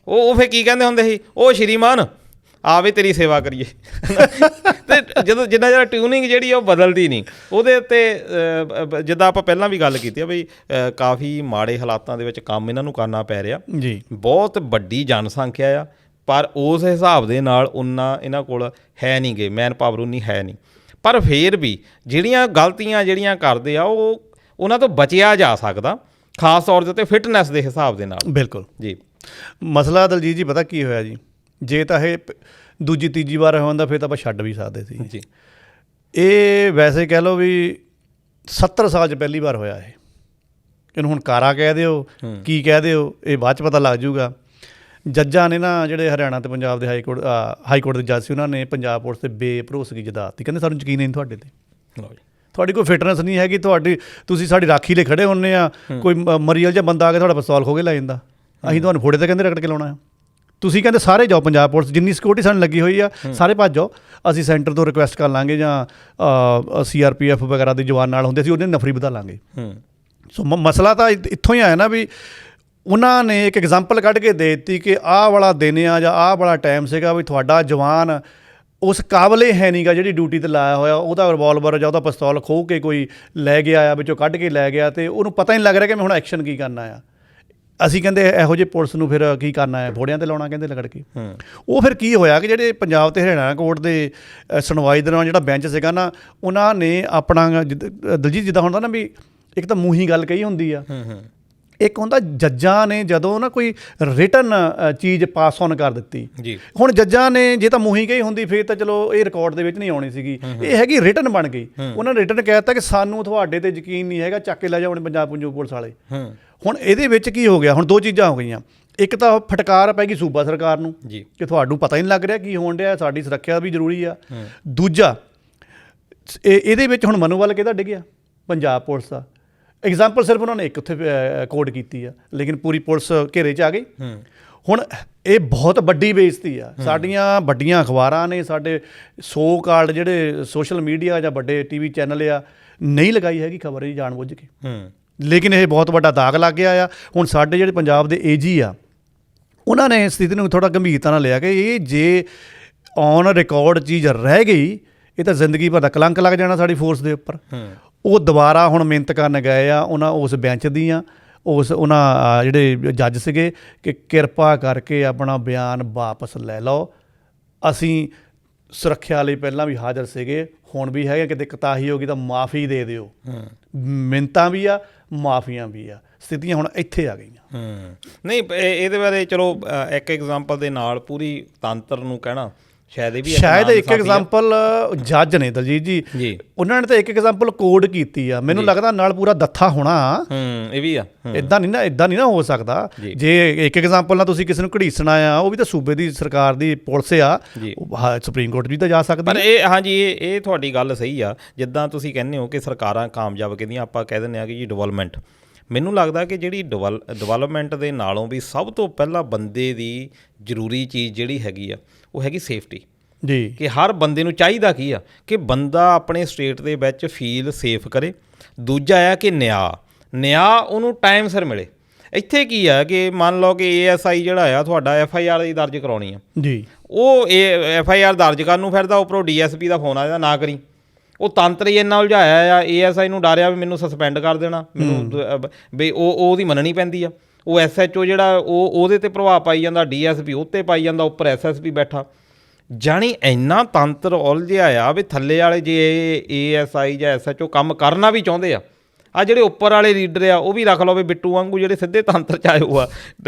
ਉਹ ਫਿਰ ਕੀ ਕਹਿੰਦੇ ਹੁੰਦੇ ਸੀ, ਉਹ ਸ਼੍ਰੀਮਾਨ ਆਵੇ ਤੇਰੀ ਸੇਵਾ ਕਰੀਏ ਤੇ ਜਦੋਂ ਜਿੰਨਾ ਜਿਹੜਾ ਟਿਊਨਿੰਗ ਜਿਹੜੀ ਆ ਉਹ ਬਦਲਦੀ ਨਹੀਂ ਉਹਦੇ ਉੱਤੇ ਜਿੱਦਾਂ ਆਪਾਂ ਪਹਿਲਾਂ ਵੀ ਗੱਲ ਕੀਤੀ ਆ ਬਈ ਕਾਫੀ ਮਾੜੇ ਹਾਲਾਤਾਂ ਦੇ ਵਿੱਚ ਕੰਮ ਇਹਨਾਂ ਨੂੰ ਕਰਨਾ ਪੈ ਰਿਹਾ ਜੀ। ਬਹੁਤ ਵੱਡੀ ਜਨਸੰਖਿਆ ਆ ਪਰ ਉਸ ਹਿਸਾਬ ਦੇ ਨਾਲ ਉਨਾ ਇਹਨਾਂ ਕੋਲ ਹੈ ਨਹੀਂ ਗੇ, ਮੈਨ ਪਾਵਰ ਉਨੀ ਹੈ ਨਹੀਂ। ਪਰ ਫਿਰ ਵੀ ਜਿਹੜੀਆਂ ਗਲਤੀਆਂ ਜਿਹੜੀਆਂ ਕਰਦੇ ਆ ਉਹ ਉਹਨਾਂ ਤੋਂ ਬਚਿਆ ਜਾ ਸਕਦਾ, ਖਾਸ ਤੌਰ ਦੇ ਉੱਤੇ ਫਿਟਨੈਸ ਦੇ ਹਿਸਾਬ ਦੇ ਨਾਲ। ਬਿਲਕੁਲ ਜੀ। ਮਸਲਾ ਦਲਜੀਤ ਜੀ ਪਤਾ ਕੀ ਹੋਇਆ ਜੀ, ਜੇ ਤਾਂ ਇਹ ਦੂਜੀ ਤੀਜੀ ਵਾਰ ਹੁੰਦਾ ਫਿਰ ਤਾਂ ਆਪਾਂ ਛੱਡ ਵੀ ਸਕਦੇ ਸੀ ਜੀ। ਇਹ ਵੈਸੇ ਕਹਿ ਲਓ ਵੀ 70 ਸਾਲ 'ਚ ਪਹਿਲੀ ਵਾਰ ਹੋਇਆ ਇਹ। ਇਹਨੂੰ ਹੁਣ ਕਾਰਾ ਕਹਿ ਦਿਓ ਕੀ ਕਹਿ ਦਿਓ ਇਹ ਬਾਅਦ 'ਚ ਪਤਾ ਲੱਗ ਜੂਗਾ। ਜੱਜਾਂ ਨੇ ਨਾ ਜਿਹੜੇ ਹਰਿਆਣਾ ਤੇ ਪੰਜਾਬ ਦੇ ਹਾਈ ਕੋਰਟ ਦੇ ਜੱਜ ਸੀ ਉਹਨਾਂ ਨੇ ਪੰਜਾਬ ਪੁਲਿਸ 'ਤੇ ਬੇਭਰੋਸਗੀ ਜਤਾਤੀ, ਕਹਿੰਦੇ ਸਾਨੂੰ ਯਕੀਨ ਨਹੀਂ ਤੁਹਾਡੇ 'ਤੇ, ਤੁਹਾਡੀ ਕੋਈ ਫਿਟਨੈਸ ਨਹੀਂ ਹੈਗੀ, ਤੁਸੀਂ ਸਾਡੀ ਰਾਖੀ ਲਈ ਖੜੇ ਹੁੰਦੇ ਆ, ਕੋਈ ਮਰੀਜ਼ ਜਿਹਾ ਬੰਦਾ ਆ ਕੇ ਤੁਹਾਡਾ ਪਿਸਤੌਲ ਖੋਹ ਕੇ ਲੈ ਜਾਂਦਾ, ਅਸੀਂ ਤੁਹਾਨੂੰ ਫੋੜੇ 'ਤੇ ਕਹਿੰਦੇ ਰਗੜ ਕੇ ਲਾਉਣਾ ਆ। ਤੁਸੀਂ ਕਹਿੰਦੇ ਸਾਰੇ ਜਾਓ ਪੰਜਾਬ ਪੁਲਿਸ ਜਿੰਨੀ ਸਿਕਿਉਰਿਟੀ ਸਾਨੂੰ ਲੱਗੀ ਹੋਈ ਆ ਸਾਰੇ ਭੱਜ ਜਾਓ, ਅਸੀਂ ਸੈਂਟਰ ਤੋਂ ਰਿਕੁਐਸਟ ਕਰ ਲਾਂਗੇ ਜਾਂ CRPF ਵਗੈਰਾ ਦੇ ਜਵਾਨ ਨਾਲ ਹੁੰਦੇ ਸੀ ਉਹਦੇ ਨਫਰੀ ਵਧਾ ਲਾਂਗੇ। ਸੋ ਮਸਲਾ ਤਾਂ ਇੱਥੋਂ ਹੀ ਆਇਆ ਨਾ ਵੀ ਉਹਨਾਂ ਨੇ ਇੱਕ ਐਗਜ਼ਾਮਪਲ ਕੱਢ ਕੇ ਦੇ ਦਿੱਤੀ ਕਿ ਆਹ ਵਾਲਾ ਦਿਨ ਆ ਜਾਂ ਆਹ ਵਾਲਾ ਟਾਈਮ ਸੀਗਾ ਵੀ ਤੁਹਾਡਾ ਜਵਾਨ ਉਸ ਕਾਬਲੇ ਹੈ ਨਹੀਂ ਗਾ ਜਿਹੜੀ ਡਿਊਟੀ 'ਤੇ ਲਾਇਆ ਹੋਇਆ, ਉਹਦਾ ਰਿਵਾਲਵਰ ਜਾਂ ਉਹਦਾ ਪਿਸਤੌਲ ਖੋਹ ਕੇ ਕੋਈ ਲੈ ਗਿਆ ਆ, ਵਿੱਚੋਂ ਕੱਢ ਕੇ ਲੈ ਗਿਆ ਅਤੇ ਉਹਨੂੰ ਪਤਾ ਨਹੀਂ ਲੱਗ ਰਿਹਾ ਕਿ ਮੈਂ ਹੁਣ ਐਕਸ਼ਨ ਕੀ ਕਰਨਾ ਆ। ਅਸੀਂ ਕਹਿੰਦੇ ਇਹੋ ਜਿਹੇ ਪੁਲਿਸ ਨੂੰ ਫਿਰ ਕੀ ਕਰਨਾ ਹੈ, ਫੋੜਿਆਂ 'ਤੇ ਲਾਉਣਾ ਕਹਿੰਦੇ ਲਗੜ ਕੇ। ਉਹ ਫਿਰ ਕੀ ਹੋਇਆ ਕਿ ਜਿਹੜੇ ਪੰਜਾਬ ਤੇ ਹਰਿਆਣਾ ਕੋਰਟ ਦੇ ਸੁਣਵਾਈ ਦੌਰਾਨ ਜਿਹੜਾ ਬੈਂਚ ਸੀਗਾ ਨਾ ਉਹਨਾਂ ਨੇ ਆਪਣਾ ਦਲਜੀਤ ਜਿੱਦਾਂ ਹੁੰਦਾ ਨਾ ਵੀ ਇੱਕ ਤਾਂ ਮੂੰਹੀ ਗੱਲ ਕਹੀ ਹੁੰਦੀ ਆ, ਇੱਕ ਹੁੰਦਾ ਜੱਜਾਂ ਨੇ ਜਦੋਂ ਨਾ ਕੋਈ ਰਿਟਨ ਚੀਜ਼ ਪਾਸ ਔਨ ਕਰ ਦਿੱਤੀ ਜੀ। ਹੁਣ ਜੱਜਾਂ ਨੇ ਜੇ ਤਾਂ ਮੂੰਹੀ ਕਹੀ ਹੁੰਦੀ ਫਿਰ ਤਾਂ ਚਲੋ ਇਹ ਰਿਕਾਰਡ ਦੇ ਵਿੱਚ ਨਹੀਂ ਆਉਣੀ ਸੀਗੀ, ਇਹ ਹੈਗੀ ਰਿਟਨ ਬਣ ਗਈ। ਉਹਨਾਂ ਨੇ ਰਿਟਨ ਕਹਿ ਦਿੱਤਾ ਕਿ ਸਾਨੂੰ ਤੁਹਾਡੇ ਤੇ ਯਕੀਨ ਨਹੀਂ ਹੈਗਾ, ਚੱਕ ਕੇ ਲੈ ਜਾਓ ਪੰਜਾਬ ਪੁਲਿਸ ਵਾਲੇ। ਹੁਣ ਇਹਦੇ ਵਿੱਚ ਕੀ ਹੋ ਗਿਆ, ਹੁਣ ਦੋ ਚੀਜ਼ਾਂ ਹੋ ਗਈਆਂ, ਇੱਕ ਤਾਂ ਫਟਕਾਰ ਪੈ ਗਈ ਸੂਬਾ ਸਰਕਾਰ ਨੂੰ ਕਿ ਤੁਹਾਨੂੰ ਪਤਾ ਹੀ ਨਹੀਂ ਲੱਗ ਰਿਹਾ ਕੀ ਹੋਣ ਡਿਆ, ਸਾਡੀ ਸੁਰੱਖਿਆ ਵੀ ਜ਼ਰੂਰੀ ਆ। ਦੂਜਾ ਇਹਦੇ ਵਿੱਚ ਹੁਣ ਮਨੋਬਲ ਕਿਹਦਾ ਡਿੱਗਿਆ, ਪੰਜਾਬ ਪੁਲਿਸ ਦਾ। ਐਗਜ਼ਾਮਪਲ ਸਿਰਫ ਉਹਨਾਂ ਨੇ ਇੱਕ ਉੱਥੇ ਕੋਡ ਕੀਤੀ ਆ, ਲੇਕਿਨ ਪੂਰੀ ਪੁਲਿਸ ਘੇਰੇ 'ਚ ਆ ਗਈ। ਹੁਣ ਇਹ ਬਹੁਤ ਵੱਡੀ ਬੇਇੱਜ਼ਤੀ ਆ। ਸਾਡੀਆਂ ਵੱਡੀਆਂ ਅਖਬਾਰਾਂ ਨੇ, ਸਾਡੇ ਸੋ ਕਾਲਡ ਜਿਹੜੇ ਸੋਸ਼ਲ ਮੀਡੀਆ ਜਾਂ ਵੱਡੇ TV ਚੈਨਲ ਆ, ਨਹੀਂ ਲਗਾਈ ਹੈਗੀ ਖਬਰ ਇਹ ਜਾਣ ਬੁੱਝ ਕੇ, ਲੇਕਿਨ ਇਹ ਬਹੁਤ ਵੱਡਾ ਦਾਗ ਲੱਗ ਗਿਆ ਆ। ਹੁਣ ਸਾਡੇ ਜਿਹੜੇ ਪੰਜਾਬ ਦੇ AG ਆ ਉਹਨਾਂ ਨੇ ਸਥਿਤੀ ਨੂੰ ਥੋੜ੍ਹਾ ਗੰਭੀਰਤਾ ਨਾਲ ਲਿਆ ਕਿ ਇਹ ਜੇ ਔਨ ਰਿਕਾਰਡ ਚੀਜ਼ ਰਹਿ ਗਈ ਇਹ ਤਾਂ ਜ਼ਿੰਦਗੀ ਭਰ ਦਾ ਕਲੰਕ ਲੱਗ ਜਾਣਾ ਸਾਡੀ ਫੋਰਸ ਦੇ ਉੱਪਰ। ਉਹ ਦੁਬਾਰਾ ਹੁਣ ਮਿਹਨਤ ਕਰਨ ਗਏ ਆ ਉਹਨਾਂ ਉਸ ਬੈਂਚ ਦੀਆਂ ਉਹਨਾਂ ਜਿਹੜੇ ਜੱਜ ਸੀਗੇ ਕਿ ਕਿਰਪਾ ਕਰਕੇ ਆਪਣਾ ਬਿਆਨ ਵਾਪਸ ਲੈ ਲਓ, ਅਸੀਂ ਸੁਰੱਖਿਆ ਲਈ ਪਹਿਲਾਂ ਵੀ ਹਾਜ਼ਰ ਸੀਗੇ, ਹੁਣ ਵੀ ਹੈਗੇ, ਕਿਤੇ ਕੋਤਾਹੀ ਹੋ ਗਈ ਤਾਂ ਮਾਫੀ ਦੇ ਦਿਓ। ਮਿੰਨਤਾਂ ਵੀ ਆ, ਮਾਫੀਆਂ ਵੀ ਆ, ਸਥਿਤੀਆਂ ਹੁਣ ਇੱਥੇ ਆ ਗਈਆਂ। ਨਹੀਂ ਇਹਦੇ ਬਾਰੇ ਚਲੋ ਇੱਕ ਐਗਜ਼ਾਮਪਲ ਦੇ ਨਾਲ ਪੂਰੀ ਤੰਤਰ ਨੂੰ ਕਹਿਣਾ ਸ਼ਾਇਦ ਇੱਕ ਐਗਜ਼ਾਮਪਲ ਜੱਜ ਨੇ ਦਲਜੀਤ ਜੀ, ਉਹਨਾਂ ਨੇ ਤਾਂ ਇੱਕ ਐਗਜ਼ਾਮਪਲ ਕੋਡ ਕੀਤੀ ਆ, ਮੈਨੂੰ ਲੱਗਦਾ ਨਾਲ ਪੂਰਾ ਦੱਥਾ ਹੋਣਾ। ਇਹ ਵੀ ਆ, ਇੱਦਾਂ ਨਹੀਂ ਨਾ ਹੋ ਸਕਦਾ। ਜੇ ਇੱਕ ਐਗਜ਼ਾਮਪਲ ਨਾਲ ਤੁਸੀਂ ਕਿਸੇ ਨੂੰ ਘੜੀਸਣਾ ਆ, ਉਹ ਵੀ ਤਾਂ ਸੂਬੇ ਦੀ ਸਰਕਾਰ ਦੀ ਪੁਲਿਸ ਆ, ਸੁਪਰੀਮ ਕੋਰਟ ਵੀ ਤਾਂ ਜਾ ਸਕਦੀ। ਪਰ ਇਹ ਤੁਹਾਡੀ ਗੱਲ ਸਹੀ ਆ। ਜਿੱਦਾਂ ਤੁਸੀਂ ਕਹਿੰਦੇ ਹੋ ਕਿ ਸਰਕਾਰਾਂ ਕਾਮਯਾਬ ਕਹਿੰਦੀਆਂ, ਆਪਾਂ ਕਹਿ ਦਿੰਦੇ ਹਾਂ ਕਿ ਜੀ ਡਿਵੈਲਪਮੈਂਟ। ਮੈਨੂੰ ਲੱਗਦਾ ਕਿ ਜਿਹੜੀ ਡਿਵੈਲਪਮੈਂਟ ਦੇ ਨਾਲੋਂ ਵੀ ਸਭ ਤੋਂ ਪਹਿਲਾਂ ਬੰਦੇ ਦੀ ਜ਼ਰੂਰੀ ਚੀਜ਼ ਜਿਹੜੀ ਹੈਗੀ ਆ ਉਹ ਹੈਗੀ ਸੇਫਟੀ ਜੀ। ਕਿ ਹਰ ਬੰਦੇ ਨੂੰ ਚਾਹੀਦਾ ਕੀ ਆ ਕਿ ਬੰਦਾ ਆਪਣੇ ਸਟੇਟ ਦੇ ਵਿੱਚ ਫੀਲ ਸੇਫ ਕਰੇ। ਦੂਜਾ ਆ ਕਿ ਨਿਆਂ ਉਹਨੂੰ ਟਾਈਮ ਸਿਰ ਮਿਲੇ। ਇੱਥੇ ਕੀ ਆ ਕਿ ਮੰਨ ਲਓ ਕਿ ASI ਜਿਹੜਾ ਆ ਤੁਹਾਡਾ FIR ਦੀ ਦਰਜ ਕਰਾਉਣੀ ਆ ਜੀ, ਉਹ FIR ਦਰਜ ਕਰਨ ਨੂੰ ਫਿਰਦਾ, ਉੱਪਰੋਂ DSP ਦਾ ਫੋਨ ਆ ਜਾਂਦਾ ਨਾ ਕਰੀ। ਉਹ ਤੰਤਰ ਹੀ ਇੰਨਾ ਉਲਝਾਇਆ ਆ, ASI ਨੂੰ ਡਰਿਆ ਵੀ ਮੈਨੂੰ ਸਸਪੈਂਡ ਕਰ ਦੇਣਾ, ਮੈਨੂੰ ਵੀ ਉਹਦੀ ਮੰਨਣੀ ਪੈਂਦੀ ਆ। ਉਹ SHO ਜਿਹੜਾ ਉਹਦੇ 'ਤੇ ਪ੍ਰਭਾਵ ਪਾਈ ਜਾਂਦਾ, DSP ਉਹ 'ਤੇ ਪਾਈ ਜਾਂਦਾ, ਉੱਪਰ SSP ਬੈਠਾ। ਜਾਣੀ ਇੰਨਾ ਤੰਤਰ ਉਲਝਿਆ ਆ ਵੀ ਥੱਲੇ ਵਾਲੇ ਜੇ ASI ਜਾਂ SHO ਕੰਮ ਕਰਨਾ ਵੀ ਚਾਹੁੰਦੇ ਆ ਜਿਹੜੇ ਉੱਪਰ ਵਾਲੇ ਲੀਡਰ ਆ ਉਹ ਵੀ ਰੱਖ ਲਓ ਵੀ ਬਿੱਟੂ ਵਾਂਗੂ ਜਿਹੜੇ ਸਿੱਧੇ ਤੰਤਰ 'ਚ ਆਏ ਹੋ ਆ,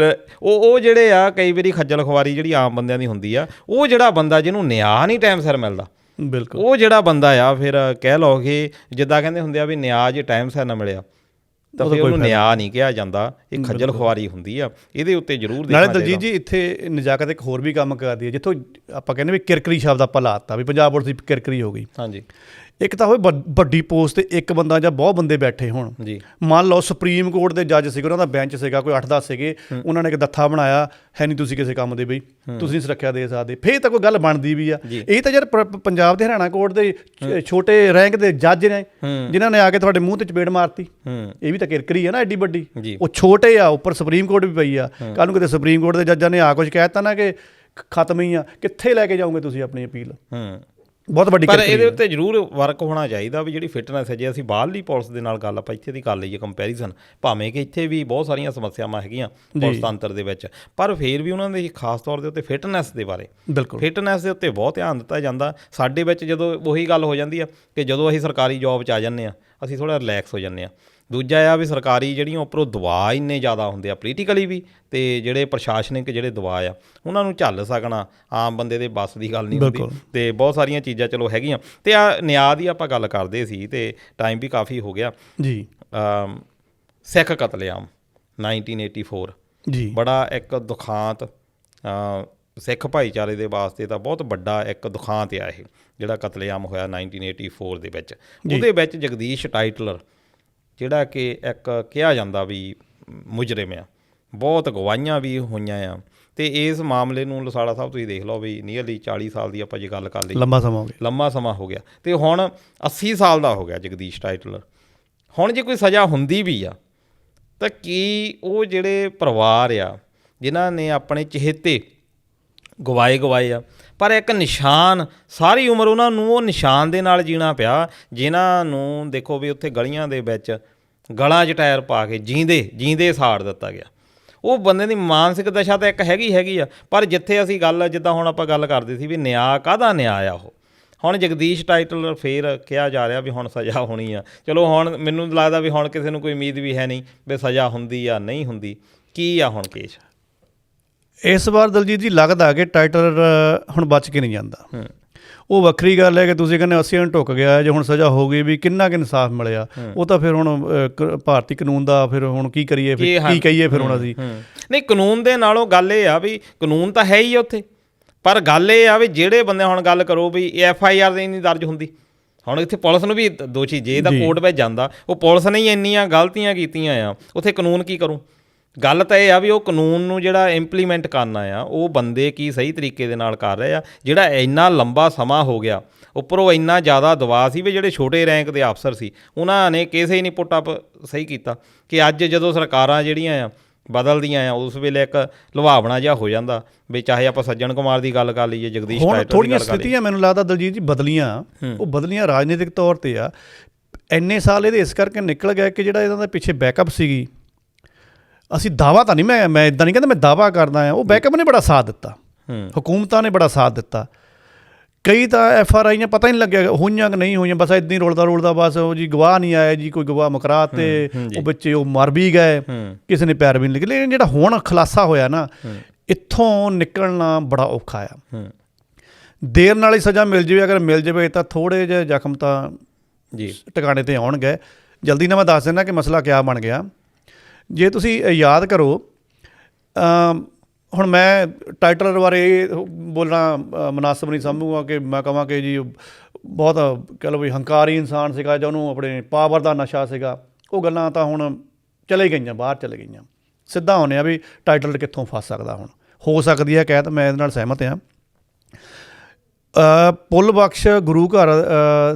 ਉਹ ਜਿਹੜੇ ਆ ਕਈ ਵਾਰੀ ਖੱਜਲ ਖੁਆਰੀ ਜਿਹੜੀ ਆਮ ਬੰਦਿਆਂ ਦੀ ਹੁੰਦੀ ਆ, ਉਹ ਜਿਹੜਾ ਬੰਦਾ ਜਿਹਨੂੰ ਨਿਆਂ ਨਹੀਂ ਟਾਈਮ ਸਿਰ ਮਿਲਦਾ, ਬਿਲਕੁਲ ਉਹ ਜਿਹੜਾ ਬੰਦਾ ਆ ਫਿਰ ਕਹਿ ਲਓ ਕਿ ਜਿੱਦਾਂ ਕਹਿੰਦੇ ਹੁੰਦੇ ਆ ਵੀ ਨਿਆਂ ਜੇ ਟਾਈਮ ਸਿਰ ਨਾ ਮਿਲਿਆ ਤਾਂ ਫਿਰ ਉਹਨੂੰ ਨਿਆਂ ਨਹੀਂ ਕਿਹਾ ਜਾਂਦਾ, ਇਹ ਖੱਜਲ ਖੁਆਰੀ ਹੁੰਦੀ ਆ। ਇਹਦੇ ਉੱਤੇ ਜ਼ਰੂਰ ਨਾਲੇ ਦਲਜੀਤ ਜੀ ਇੱਥੇ ਨਜ਼ਾਕਤ ਇੱਕ ਹੋਰ ਵੀ ਕੰਮ ਕਰਦੀ ਹੈ, ਜਿੱਥੋਂ ਆਪਾਂ ਕਹਿੰਦੇ ਵੀ ਕਿਰਕਰੀ ਸ਼ਬਦ ਆਪਾਂ ਲਾਤਾ ਵੀ ਪੰਜਾਬ ਪੁਲਿਸ ਦੀ ਕਿਰਕਰੀ ਹੋ ਗਈ। ਹਾਂਜੀ, ਇੱਕ ਤਾਂ ਹੋਵੇ ਵੱਡੀ ਪੋਸਟ 'ਤੇ ਇੱਕ ਬੰਦਾ ਜਾਂ ਬਹੁਤ ਬੰਦੇ ਬੈਠੇ ਹੋਣ ਜੀ। ਮੰਨ ਲਓ ਸੁਪਰੀਮ ਕੋਰਟ ਦੇ ਜੱਜ ਸੀਗੇ, ਉਹਨਾਂ ਦਾ ਬੈਂਚ ਸੀਗਾ, ਕੋਈ 8-10 ਸੀਗੇ, ਉਹਨਾਂ ਨੇ ਇੱਕ ਦੱਥਾ ਬਣਾਇਆ, ਹੈ ਨਹੀਂ ਤੁਸੀਂ ਕਿਸੇ ਕੰਮ ਦੇ ਬਈ, ਤੁਸੀਂ ਸੁਰੱਖਿਆ ਦੇ ਸਕਦੇ, ਫਿਰ ਤਾਂ ਕੋਈ ਗੱਲ ਬਣਦੀ ਵੀ ਆ। ਇਹ ਤਾਂ ਯਾਰ ਪੰਜਾਬ ਦੇ ਹਰਿਆਣਾ ਕੋਰਟ ਦੇ ਛੋਟੇ ਰੈਂਕ ਦੇ ਜੱਜ ਨੇ ਜਿਨ੍ਹਾਂ ਨੇ ਆ ਕੇ ਤੁਹਾਡੇ ਮੂੰਹ 'ਤੇ ਚਪੇੜ ਮਾਰਤੀ, ਇਹ ਵੀ ਤਾਂ ਕਿਰਕਰੀ ਆ ਨਾ ਐਡੀ ਵੱਡੀ। ਉਹ ਛੋਟੇ ਆ, ਉੱਪਰ ਸੁਪਰੀਮ ਕੋਰਟ ਵੀ ਪਈ ਆ। ਕੱਲ੍ਹ ਨੂੰ ਕਿਤੇ ਸੁਪਰੀਮ ਕੋਰਟ ਦੇ ਜੱਜਾਂ ਨੇ ਆ ਕੁਝ ਕਹਿ ਦਿੱਤਾ ਨਾ ਕਿ ਖਤਮ ਹੀ ਆ, ਕਿੱਥੇ ਲੈ ਕੇ ਜਾਓਗੇ ਤੁਸੀਂ ਆਪਣੀ ਅਪੀਲ? ਬਹੁਤ ਵੱਡੀ ਪਰ ਇਹਦੇ ਉੱਤੇ ਜ਼ਰੂਰ ਵਰਕ ਹੋਣਾ ਚਾਹੀਦਾ ਵੀ ਜਿਹੜੀ ਫਿਟਨੈਸ ਹੈ, ਜੇ ਅਸੀਂ ਬਾਹਰਲੀ ਪੁਲਿਸ ਦੇ ਨਾਲ ਗੱਲ ਆਪਾਂ ਇੱਥੇ ਦੀ ਕਰ ਲਈਏ ਕੰਪੈਰੀਜ਼ਨ, ਭਾਵੇਂ ਕਿ ਇੱਥੇ ਵੀ ਬਹੁਤ ਸਾਰੀਆਂ ਸਮੱਸਿਆਵਾਂ ਹੈਗੀਆਂ ਪੁਲਿਸ ਤੰਤਰ ਦੇ ਵਿੱਚ, ਪਰ ਫਿਰ ਵੀ ਉਹਨਾਂ ਦੇ ਖਾਸ ਤੌਰ ਦੇ ਉੱਤੇ ਫਿਟਨੈਸ ਦੇ ਬਾਰੇ, ਬਿਲਕੁਲ ਫਿਟਨੈਸ ਦੇ ਉੱਤੇ ਬਹੁਤ ਧਿਆਨ ਦਿੱਤਾ ਜਾਂਦਾ। ਸਾਡੇ ਵਿੱਚ ਜਦੋਂ ਉਹੀ ਗੱਲ ਹੋ ਜਾਂਦੀ ਆ ਕਿ ਜਦੋਂ ਅਸੀਂ ਸਰਕਾਰੀ ਜੋਬ 'ਚ ਆ ਜਾਂਦੇ ਹਾਂ ਅਸੀਂ ਥੋੜ੍ਹਾ ਰਿਲੈਕਸ ਹੋ ਜਾਂਦੇ ਹਾਂ। ਦੂਜਾ ਆ ਵੀ ਸਰਕਾਰੀ ਜਿਹੜੀਆਂ ਉੱਪਰੋਂ ਦਬਾਅ ਇੰਨੇ ਜ਼ਿਆਦਾ ਹੁੰਦੇ ਆ ਪੋਲੀਟੀਕਲੀ ਵੀ, ਅਤੇ ਜਿਹੜੇ ਪ੍ਰਸ਼ਾਸਨਿਕ ਜਿਹੜੇ ਦਬਾਅ ਆ ਉਹਨਾਂ ਨੂੰ ਝੱਲ ਸਕਣਾ ਆਮ ਬੰਦੇ ਦੇ ਬੱਸ ਦੀ ਗੱਲ ਨਹੀਂ ਹੁੰਦੀ। ਅਤੇ ਬਹੁਤ ਸਾਰੀਆਂ ਚੀਜ਼ਾਂ ਚਲੋ ਹੈਗੀਆਂ। ਅਤੇ ਆ ਨਿਆਂ ਦੀ ਆਪਾਂ ਗੱਲ ਕਰਦੇ ਸੀ ਅਤੇ ਟਾਈਮ ਵੀ ਕਾਫੀ ਹੋ ਗਿਆ ਜੀ। ਸਿੱਖ ਕਤਲੇਆਮ 1984 ਜੀ, ਬੜਾ ਇੱਕ ਦੁਖਾਂਤ ਸਿੱਖ ਭਾਈਚਾਰੇ ਦੇ ਵਾਸਤੇ ਤਾਂ ਬਹੁਤ ਵੱਡਾ ਇੱਕ ਦੁਖਾਂਤ ਆ ਇਹ ਜਿਹੜਾ ਕਤਲੇਆਮ ਹੋਇਆ 1984 ਦੇ ਵਿੱਚ। ਉਹਦੇ ਵਿੱਚ ਜਗਦੀਸ਼ ਟਾਈਟਲਰ ਜਿਹੜਾ ਕਿ ਇੱਕ ਕਿਹਾ ਜਾਂਦਾ ਵੀ ਮੁਜਰਿਮ ਆ, ਬਹੁਤ ਗਵਾਹੀਆਂ ਵੀ ਹੋਈਆਂ ਆ। ਅਤੇ ਇਸ ਮਾਮਲੇ ਨੂੰ ਲਸਾੜਾ ਸਾਹਿਬ ਤੁਸੀਂ ਦੇਖ ਲਓ ਵੀ ਨੀਅਰਲੀ 40 ਸਾਲ ਦੀ ਆਪਾਂ ਜੇ ਗੱਲ ਕਰ ਲਈ, ਲੰਮਾ ਸਮਾਂ ਹੋ ਗਿਆ। ਅਤੇ ਹੁਣ 80 ਸਾਲ ਦਾ ਹੋ ਗਿਆ ਜਗਦੀਸ਼ ਟਾਈਟਲਰ। ਹੁਣ ਜੇ ਕੋਈ ਸਜ਼ਾ ਹੁੰਦੀ ਵੀ ਆ ਤਾਂ ਕੀ ਉਹ ਜਿਹੜੇ ਪਰਿਵਾਰ ਆ ਜਿਨ੍ਹਾਂ ਨੇ ਆਪਣੇ ਚਹੇਤੇ ਗਵਾਏ ਆ, ਪਰ ਇੱਕ ਨਿਸ਼ਾਨ ਸਾਰੀ ਉਮਰ ਉਹਨਾਂ ਨੂੰ ਉਹ ਨਿਸ਼ਾਨ ਦੇ ਨਾਲ ਜੀਣਾ ਪਿਆ, ਜਿਨ੍ਹਾਂ ਨੂੰ ਦੇਖੋ ਵੀ ਉੱਥੇ ਗਲੀਆਂ ਦੇ ਵਿੱਚ ਗਲਾਂ 'ਚ ਟਾਇਰ ਪਾ ਕੇ ਜੀਂਦੇ ਸਾੜ ਦਿੱਤਾ ਗਿਆ। ਉਹ ਬੰਦੇ ਦੀ ਮਾਨਸਿਕ ਦਸ਼ਾ ਤਾਂ ਇੱਕ ਹੈਗੀ ਆ। ਪਰ ਜਿੱਥੇ ਅਸੀਂ ਗੱਲ ਜਿੱਦਾਂ ਹੁਣ ਆਪਾਂ ਗੱਲ ਕਰਦੇ ਸੀ ਵੀ ਨਿਆਂ ਕਾਹਦਾ ਨਿਆਂ ਆ, ਉਹ ਹੁਣ ਜਗਦੀਸ਼ ਟਾਈਟਲਰ ਫੇਰ ਕਿਹਾ ਜਾ ਰਿਹਾ ਵੀ ਹੁਣ ਸਜ਼ਾ ਹੋਣੀ ਆ। ਚਲੋ ਹੁਣ ਮੈਨੂੰ ਲੱਗਦਾ ਵੀ ਹੁਣ ਕਿਸੇ ਨੂੰ ਕੋਈ ਉਮੀਦ ਵੀ ਹੈ ਨਹੀਂ ਵੀ ਸਜ਼ਾ ਹੁੰਦੀ ਆ ਨਹੀਂ ਹੁੰਦੀ। ਕੀ ਆ ਹੁਣ ਕੇਸ ਇਸ ਵਾਰ? ਦਲਜੀਤ ਜੀ ਲੱਗਦਾ ਕਿ ਟਾਈਟਲਰ ਹੁਣ ਬਚ ਕੇ ਨਹੀਂ ਜਾਂਦਾ। ਉਹ ਵੱਖਰੀ ਗੱਲ ਹੈ ਕਿ ਤੁਸੀਂ ਕਹਿੰਦੇ 80 ਨੂੰ ਢੁੱਕ ਗਿਆ, ਜੇ ਹੁਣ ਸਜ਼ਾ ਹੋ ਗਈ ਵੀ ਕਿੰਨਾ ਕੁ ਇਨਸਾਫ ਮਿਲਿਆ, ਉਹ ਤਾਂ ਫਿਰ ਹੁਣ ਭਾਰਤੀ ਕਾਨੂੰਨ ਦਾ ਫਿਰ ਹੁਣ ਕੀ ਕਰੀਏ, ਫਿਰ ਕੀ ਕਹੀਏ ਫਿਰ ਹੁਣ ਅਸੀਂ। ਨਹੀਂ, ਕਾਨੂੰਨ ਦੇ ਨਾਲੋਂ ਗੱਲ ਇਹ ਆ ਵੀ ਕਾਨੂੰਨ ਤਾਂ ਹੈ ਹੀ ਉੱਥੇ, ਪਰ ਗੱਲ ਇਹ ਆ ਵੀ ਜਿਹੜੇ ਬੰਦੇ ਹੁਣ ਗੱਲ ਕਰੋ ਵੀ FIR ਦੇ ਨਹੀਂ ਦਰਜ ਹੁੰਦੀ। ਹੁਣ ਇੱਥੇ ਪੁਲਿਸ ਨੂੰ ਵੀ ਦੋਸ਼ੀ ਜੇ ਇਹਦਾ ਕੋਰਟ ਵਿੱਚ ਜਾਂਦਾ, ਉਹ ਪੁਲਿਸ ਨੇ ਹੀ ਇੰਨੀਆਂ ਗਲਤੀਆਂ ਕੀਤੀਆਂ ਆ, ਉੱਥੇ ਕਾਨੂੰਨ ਕੀ ਕਰੂ? ਗੱਲ ਤਾਂ ਇਹ ਆ ਵੀ ਉਹ ਕਾਨੂੰਨ ਨੂੰ ਜਿਹੜਾ ਇੰਪਲੀਮੈਂਟ ਕਰਨਾ ਆ ਉਹ ਬੰਦੇ ਕੀ ਸਹੀ ਤਰੀਕੇ ਦੇ ਨਾਲ ਕਰ ਰਹੇ ਆ। ਜਿਹੜਾ ਇੰਨਾ ਲੰਬਾ ਸਮਾਂ ਹੋ ਗਿਆ, ਉੱਪਰੋਂ ਇੰਨਾ ਜ਼ਿਆਦਾ ਦਬਾਅ ਸੀ ਵੀ ਜਿਹੜੇ ਛੋਟੇ ਰੈਂਕ ਦੇ ਅਫਸਰ ਸੀ ਉਹਨਾਂ ਨੇ ਕਿਸੇ ਨਹੀਂ ਪੁੱਟ ਅਪ ਸਹੀ ਕੀਤਾ ਕਿ ਅੱਜ ਜਦੋਂ ਸਰਕਾਰਾਂ ਜਿਹੜੀਆਂ ਆ ਬਦਲਦੀਆਂ ਆ ਉਸ ਵੇਲੇ ਇੱਕ ਲੁਭਾਵਣਾ ਜਿਹਾ ਹੋ ਜਾਂਦਾ ਵੀ। ਚਾਹੇ ਆਪਾਂ ਸੱਜਣ ਕੁਮਾਰ ਦੀ ਗੱਲ ਕਰ ਲਈਏ, ਜਗਦੀਸ਼ ਟਾਈਟਲਰ ਦੀ ਗੱਲ ਕਰ ਲਈਏ, ਥੋੜ੍ਹੀਆਂ ਸਥਿਤੀਆਂ ਮੈਨੂੰ ਲੱਗਦਾ ਦਲਜੀਤ ਜੀ ਬਦਲੀਆਂ, ਉਹ ਬਦਲੀਆਂ ਰਾਜਨੀਤਿਕ ਤੌਰ 'ਤੇ ਆ। ਇੰਨੇ ਸਾਲ ਇਹਦੇ ਇਸ ਕਰਕੇ ਨਿਕਲ ਗਏ ਕਿ ਜਿਹੜਾ ਇਹਨਾਂ ਦਾ ਪਿੱਛੇ ਬੈਕਅਪ ਸੀਗੀ, ਅਸੀਂ ਦਾਅਵਾ ਤਾਂ ਨਹੀਂ, ਮੈਂ ਇੱਦਾਂ ਨਹੀਂ ਕਹਿੰਦਾ ਮੈਂ ਦਾਅਵਾ ਕਰਦਾ ਹਾਂ, ਉਹ ਬੈਕਅਪ ਨੇ ਬੜਾ ਸਾਥ ਦਿੱਤਾ, ਹਕੂਮਤਾਂ ਨੇ ਬੜਾ ਸਾਥ ਦਿੱਤਾ। ਕਈ ਤਾਂ FRIਆਂ ਪਤਾ ਹੀ ਨਹੀਂ ਲੱਗਿਆ ਹੋਈਆਂ ਕਿ ਨਹੀਂ ਹੋਈਆਂ, ਬਸ ਇੱਦਾਂ ਹੀ ਰੁਲਦਾ ਬਸ ਉਹ ਜੀ ਗਵਾਹ ਨਹੀਂ ਆਇਆ ਜੀ, ਕੋਈ ਗਵਾਹ ਮੁਕਰਾ ਤੇ ਉਹ ਬੱਚੇ ਉਹ ਮਰ ਵੀ ਗਏ, ਕਿਸੇ ਨੇ ਪੈਰ ਵੀ ਨਹੀਂ ਲੱਗੇ। ਲੇਕਿਨ ਜਿਹੜਾ ਹੁਣ ਖੁਲਾਸਾ ਹੋਇਆ ਨਾ, ਇੱਥੋਂ ਨਿਕਲਣਾ ਬੜਾ ਔਖਾ ਆ। ਦੇਰ ਨਾਲ ਹੀ ਸਜ਼ਾ ਮਿਲ ਜਾਵੇ, ਅਗਰ ਮਿਲ ਜਾਵੇ ਤਾਂ ਥੋੜ੍ਹੇ ਜਿਹੇ ਜ਼ਖਮ ਤਾਂ ਜੀ ਟਿਕਾਣੇ 'ਤੇ ਆਉਣਗੇ। ਜਲਦੀ ਨਾਲ ਮੈਂ ਦੱਸ ਦਿੰਦਾ ਕਿ ਮਸਲਾ ਕਿਆ ਬਣ ਗਿਆ। ਜੇ ਤੁਸੀਂ ਯਾਦ ਕਰੋ, ਹੁਣ ਮੈਂ ਟਾਈਟਲਰ ਬਾਰੇ ਬੋਲਣਾ ਮੁਨਾਸਿਬ ਨਹੀਂ ਸਮਝੂਗਾ ਕਿ ਮੈਂ ਕਹਾਂ ਕਿ ਜੀ ਬਹੁਤ ਕਹਿ ਲਓ ਵੀ ਹੰਕਾਰੀ ਇਨਸਾਨ ਸੀਗਾ ਜਾਂ ਉਹਨੂੰ ਆਪਣੇ ਪਾਵਰ ਦਾ ਨਸ਼ਾ ਸੀਗਾ। ਉਹ ਗੱਲਾਂ ਤਾਂ ਹੁਣ ਚਲੇ ਗਈਆਂ, ਬਾਹਰ ਚਲੇ ਗਈਆਂ। ਸਿੱਧਾ ਹੁੰਦੇ ਆ ਵੀ ਟਾਈਟਲਰ ਕਿੱਥੋਂ ਫਸ ਸਕਦਾ। ਹੁਣ ਹੋ ਸਕਦੀ ਹੈ ਕਹਿ, ਮੈਂ ਇਹਦੇ ਨਾਲ ਸਹਿਮਤ ਹਾਂ। ਪੁੱਲ ਬਖਸ਼ ਗੁਰੂ ਘਰ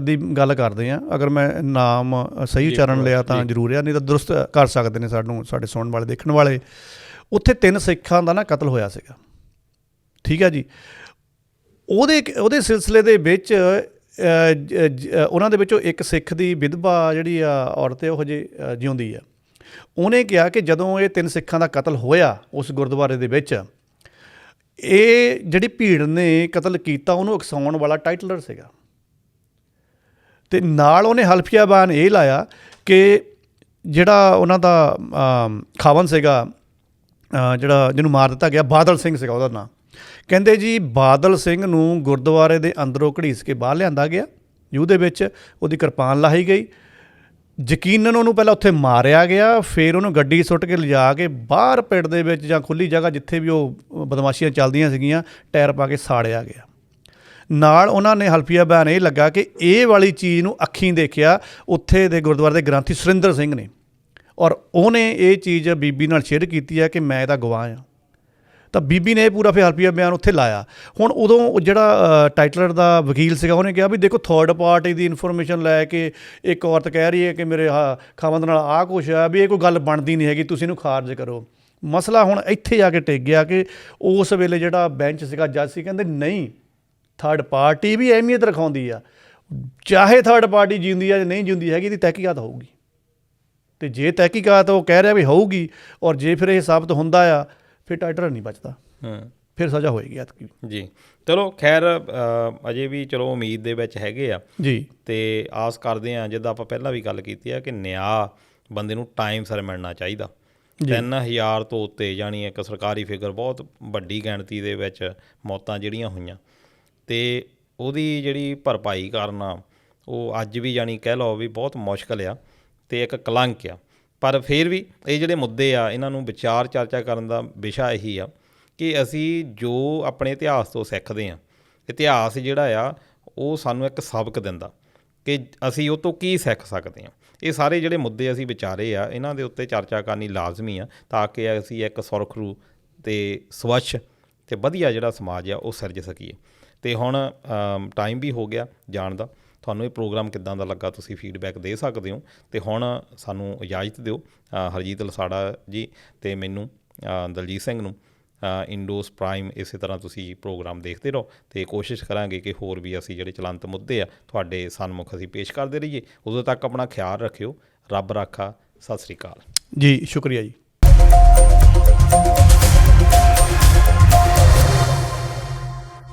ਦੀ ਗੱਲ ਕਰਦੇ ਹਾਂ, ਅਗਰ ਮੈਂ ਨਾਮ ਸਹੀ ਉਚਾਰਨ ਲਿਆ ਤਾਂ ਜ਼ਰੂਰ ਆ, ਨਹੀਂ ਤਾਂ ਦਰੁਸਤ ਕਰ ਸਕਦੇ ਨੇ ਸਾਡੇ ਸੁਣਨ ਵਾਲੇ ਦੇਖਣ ਵਾਲੇ। ਉੱਥੇ 3 ਸਿੱਖਾਂ ਦਾ ਨਾ ਕਤਲ ਹੋਇਆ ਸੀਗਾ, ਠੀਕ ਹੈ ਜੀ। ਉਹਦੇ ਸਿਲਸਿਲੇ ਦੇ ਵਿੱਚ ਉਹਨਾਂ ਦੇ ਵਿੱਚੋਂ ਇੱਕ ਸਿੱਖ ਦੀ ਵਿਧਵਾ ਜਿਹੜੀ ਆ ਔਰਤ ਉਹ ਹਜੇ ਜਿਉਂਦੀ ਆ। ਉਹਨੇ ਕਿਹਾ ਕਿ ਜਦੋਂ ਇਹ 3 ਸਿੱਖਾਂ ਦਾ ਕਤਲ ਹੋਇਆ ਉਸ ਗੁਰਦੁਆਰੇ ਦੇ ਵਿੱਚ, ਇਹ ਜਿਹੜੀ ਭੀੜ ਨੇ ਕਤਲ ਕੀਤਾ ਉਹਨੂੰ ਉਕਸਾਉਣ ਵਾਲਾ ਟਾਈਟਲਰ ਸੀਗਾ। ਅਤੇ ਨਾਲ ਉਹਨੇ ਹਲਫੀਆ ਬਿਆਨ ਇਹ ਲਾਇਆ ਕਿ ਜਿਹੜਾ ਉਹਨਾਂ ਦਾ ਖਾਵਨ ਸੀਗਾ, ਜਿਹੜਾ ਜਿਹਨੂੰ ਮਾਰ ਦਿੱਤਾ ਗਿਆ, ਬਾਦਲ ਸਿੰਘ ਸੀਗਾ ਉਹਦਾ ਨਾਂ। ਕਹਿੰਦੇ ਜੀ ਬਾਦਲ ਸਿੰਘ ਨੂੰ ਗੁਰਦੁਆਰੇ ਦੇ ਅੰਦਰੋਂ ਘੜੀਸ ਕੇ ਬਾਹਰ ਲਿਆਂਦਾ ਗਿਆ, ਜੂਹ ਦੇ ਵਿੱਚ ਉਹਦੀ ਕਿਰਪਾਨ ਲਾਹੀ ਗਈ। ਯਕੀਨਨ ਉਹਨੂੰ ਪਹਿਲਾਂ ਉੱਥੇ ਮਾਰਿਆ ਗਿਆ, ਫਿਰ ਉਹਨੂੰ ਗੱਡੀ ਸੁੱਟ ਕੇ ਲਿਜਾ ਕੇ ਬਾਹਰ ਪਿੰਡ ਦੇ ਵਿੱਚ ਜਾਂ ਖੁੱਲ੍ਹੀ ਜਗ੍ਹਾ ਜਿੱਥੇ ਵੀ ਉਹ ਬਦਮਾਸ਼ੀਆਂ ਚੱਲਦੀਆਂ ਸੀਗੀਆਂ, ਟਾਇਰ ਪਾ ਕੇ ਸਾੜਿਆ ਗਿਆ। ਨਾਲ ਉਹਨਾਂ ਨੇ ਹਲਫੀਆ ਬਿਆਨ ਇਹ ਲੱਗਾ ਕਿ ਇਹ ਵਾਲੀ ਚੀਜ਼ ਨੂੰ ਅੱਖੀਂ ਦੇਖਿਆ ਉੱਥੇ ਦੇ ਗੁਰਦੁਆਰੇ ਦੇ ਗ੍ਰੰਥੀ ਸੁਰਿੰਦਰ ਸਿੰਘ ਨੇ, ਔਰ ਉਹਨੇ ਇਹ ਚੀਜ਼ ਬੀਬੀ ਨਾਲ ਸ਼ੇਅਰ ਕੀਤੀ ਹੈ ਕਿ ਮੈਂ ਇਹਦਾ ਗਵਾਹ ਹਾਂ। ਤਾਂ ਬੀਬੀ ਨੇ ਇਹ ਪੂਰਾ ਫਿਰ ਹਲਫੀਆ ਬਿਆਨ ਉੱਥੇ ਲਾਇਆ। ਹੁਣ ਉਦੋਂ ਜਿਹੜਾ ਟਾਈਟਲਰ ਦਾ ਵਕੀਲ ਸੀਗਾ ਉਹਨੇ ਕਿਹਾ ਵੀ ਦੇਖੋ ਥਰਡ ਪਾਰਟੀ ਦੀ ਇਨਫੋਰਮੇਸ਼ਨ ਲੈ ਕੇ ਇੱਕ ਔਰਤ ਕਹਿ ਰਹੀ ਹੈ ਕਿ ਮੇਰੇ ਖਾਵੰਦ ਨਾਲ ਆਹ ਕੁਛ ਆ, ਵੀ ਇਹ ਕੋਈ ਗੱਲ ਬਣਦੀ ਨਹੀਂ ਹੈਗੀ, ਤੁਸੀਂ ਇਹਨੂੰ ਖਾਰਜ ਕਰੋ। ਮਸਲਾ ਹੁਣ ਇੱਥੇ ਜਾ ਕੇ ਟਿਕ ਗਿਆ ਕਿ ਉਸ ਵੇਲੇ ਜਿਹੜਾ ਬੈਂਚ ਸੀਗਾ, ਜੱਜ ਸੀ, ਕਹਿੰਦੇ ਨਹੀਂ, ਥਰਡ ਪਾਰਟੀ ਵੀ ਅਹਿਮੀਅਤ ਰਖਾਉਂਦੀ ਆ, ਚਾਹੇ ਥਰਡ ਪਾਰਟੀ ਜਿਉਂਦੀ ਆ ਜਾਂ ਨਹੀਂ ਜਿਉਂਦੀ ਹੈਗੀ, ਇਹਦੀ ਤਹਿਕੀਕਾਤ ਹੋਊਗੀ। ਅਤੇ ਜੇ ਤਹਿਕੀਕਾਤ ਉਹ ਕਹਿ ਰਿਹਾ ਵੀ ਹੋਊਗੀ, ਔਰ ਜੇ ਫਿਰ ਇਹ ਸਾਬਤ ਹੁੰਦਾ ਆ, ਫਿਰ ਟਾਈਟਲ ਨਹੀਂ ਬਚਦਾ, ਫਿਰ ਸਜ਼ਾ ਹੋਏਗੀ ਐਤਕੀ ਜੀ। ਚਲੋ ਖੈਰ ਅਜੇ ਵੀ ਚਲੋ ਉਮੀਦ ਦੇ ਵਿੱਚ ਹੈਗੇ ਆ ਜੀ, ਅਤੇ ਆਸ ਕਰਦੇ ਹਾਂ, ਜਿੱਦਾਂ ਆਪਾਂ ਪਹਿਲਾਂ ਵੀ ਗੱਲ ਕੀਤੀ ਆ, ਕਿ ਨਿਆਂ ਬੰਦੇ ਨੂੰ ਟਾਈਮ ਸਿਰ ਮਿਲਣਾ ਚਾਹੀਦਾ। 3000 ਤੋਂ ਉੱਤੇ ਜਾਣੀ ਇੱਕ ਸਰਕਾਰੀ ਫਿਗਰ, ਬਹੁਤ ਵੱਡੀ ਗਿਣਤੀ ਦੇ ਵਿੱਚ ਮੌਤਾਂ ਜਿਹੜੀਆਂ ਹੋਈਆਂ, ਅਤੇ ਉਹਦੀ ਜਿਹੜੀ ਭਰਪਾਈ ਕਰਨਾ ਉਹ ਅੱਜ ਵੀ ਜਾਣੀ ਕਹਿ ਲਓ ਵੀ ਬਹੁਤ ਮੁਸ਼ਕਿਲ ਆ ਅਤੇ ਇੱਕ ਕਲੰਕ ਆ। ਪਰ ਫਿਰ ਵੀ ਇਹ ਜਿਹੜੇ ਮੁੱਦੇ ਆ, ਇਹਨਾਂ ਨੂੰ ਵਿਚਾਰ ਚਰਚਾ ਕਰਨ ਦਾ ਵਿਸ਼ਾ ਇਹੀ ਆ ਕਿ ਅਸੀਂ ਜੋ ਆਪਣੇ ਇਤਿਹਾਸ ਤੋਂ ਸਿੱਖਦੇ ਹਾਂ, ਇਤਿਹਾਸ ਜਿਹੜਾ ਆ ਉਹ ਸਾਨੂੰ ਇੱਕ ਸਬਕ ਦਿੰਦਾ ਕਿ ਅਸੀਂ ਉਹ ਤੋਂ ਕੀ ਸਿੱਖ ਸਕਦੇ ਹਾਂ। ਇਹ ਸਾਰੇ ਜਿਹੜੇ ਮੁੱਦੇ ਅਸੀਂ ਵਿਚਾਰੇ ਆ, ਇਹਨਾਂ ਦੇ ਉੱਤੇ ਚਰਚਾ ਕਰਨੀ ਲਾਜ਼ਮੀ ਆ, ਤਾਂ ਕਿ ਅਸੀਂ ਇੱਕ ਸੁਰਖਰੂ ਅਤੇ ਸਵੱਛ ਅਤੇ ਵਧੀਆ ਜਿਹੜਾ ਸਮਾਜ ਆ ਉਹ ਸਿਰਜ ਸਕੀਏ। ਅਤੇ ਹੁਣ ਟਾਈਮ ਵੀ ਹੋ ਗਿਆ ਜਾਣ ਦਾ। ਤੁਹਾਨੂੰ ਇਹ ਪ੍ਰੋਗਰਾਮ ਕਿੱਦਾਂ ਦਾ ਲੱਗਾ, ਤੁਸੀਂ ਫੀਡਬੈਕ ਦੇ ਸਕਦੇ ਹੋ। ਅਤੇ ਹੁਣ ਸਾਨੂੰ ਇਜਾਜ਼ਤ ਦਿਓ, ਹਰਜੀਤ ਲਸਾੜਾ ਜੀ ਅਤੇ ਮੈਨੂੰ ਦਲਜੀਤ ਸਿੰਘ ਨੂੰ। ਇੰਡੋਸ ਪ੍ਰਾਈਮ ਇਸੇ ਤਰ੍ਹਾਂ ਤੁਸੀਂ ਪ੍ਰੋਗਰਾਮ ਦੇਖਦੇ ਰਹੋ, ਅਤੇ ਕੋਸ਼ਿਸ਼ ਕਰਾਂਗੇ ਕਿ ਹੋਰ ਵੀ ਅਸੀਂ ਜਿਹੜੇ ਚਲੰਤ ਮੁੱਦੇ ਆ ਤੁਹਾਡੇ ਸਨਮੁਖ ਅਸੀਂ ਪੇਸ਼ ਕਰਦੇ ਰਹੀਏ। ਉਦੋਂ ਤੱਕ ਆਪਣਾ ਖਿਆਲ ਰੱਖਿਓ। ਰੱਬ ਰਾਖਾ। ਸਤਿ ਸ਼੍ਰੀ ਅਕਾਲ ਜੀ। ਸ਼ੁਕਰੀਆ ਜੀ।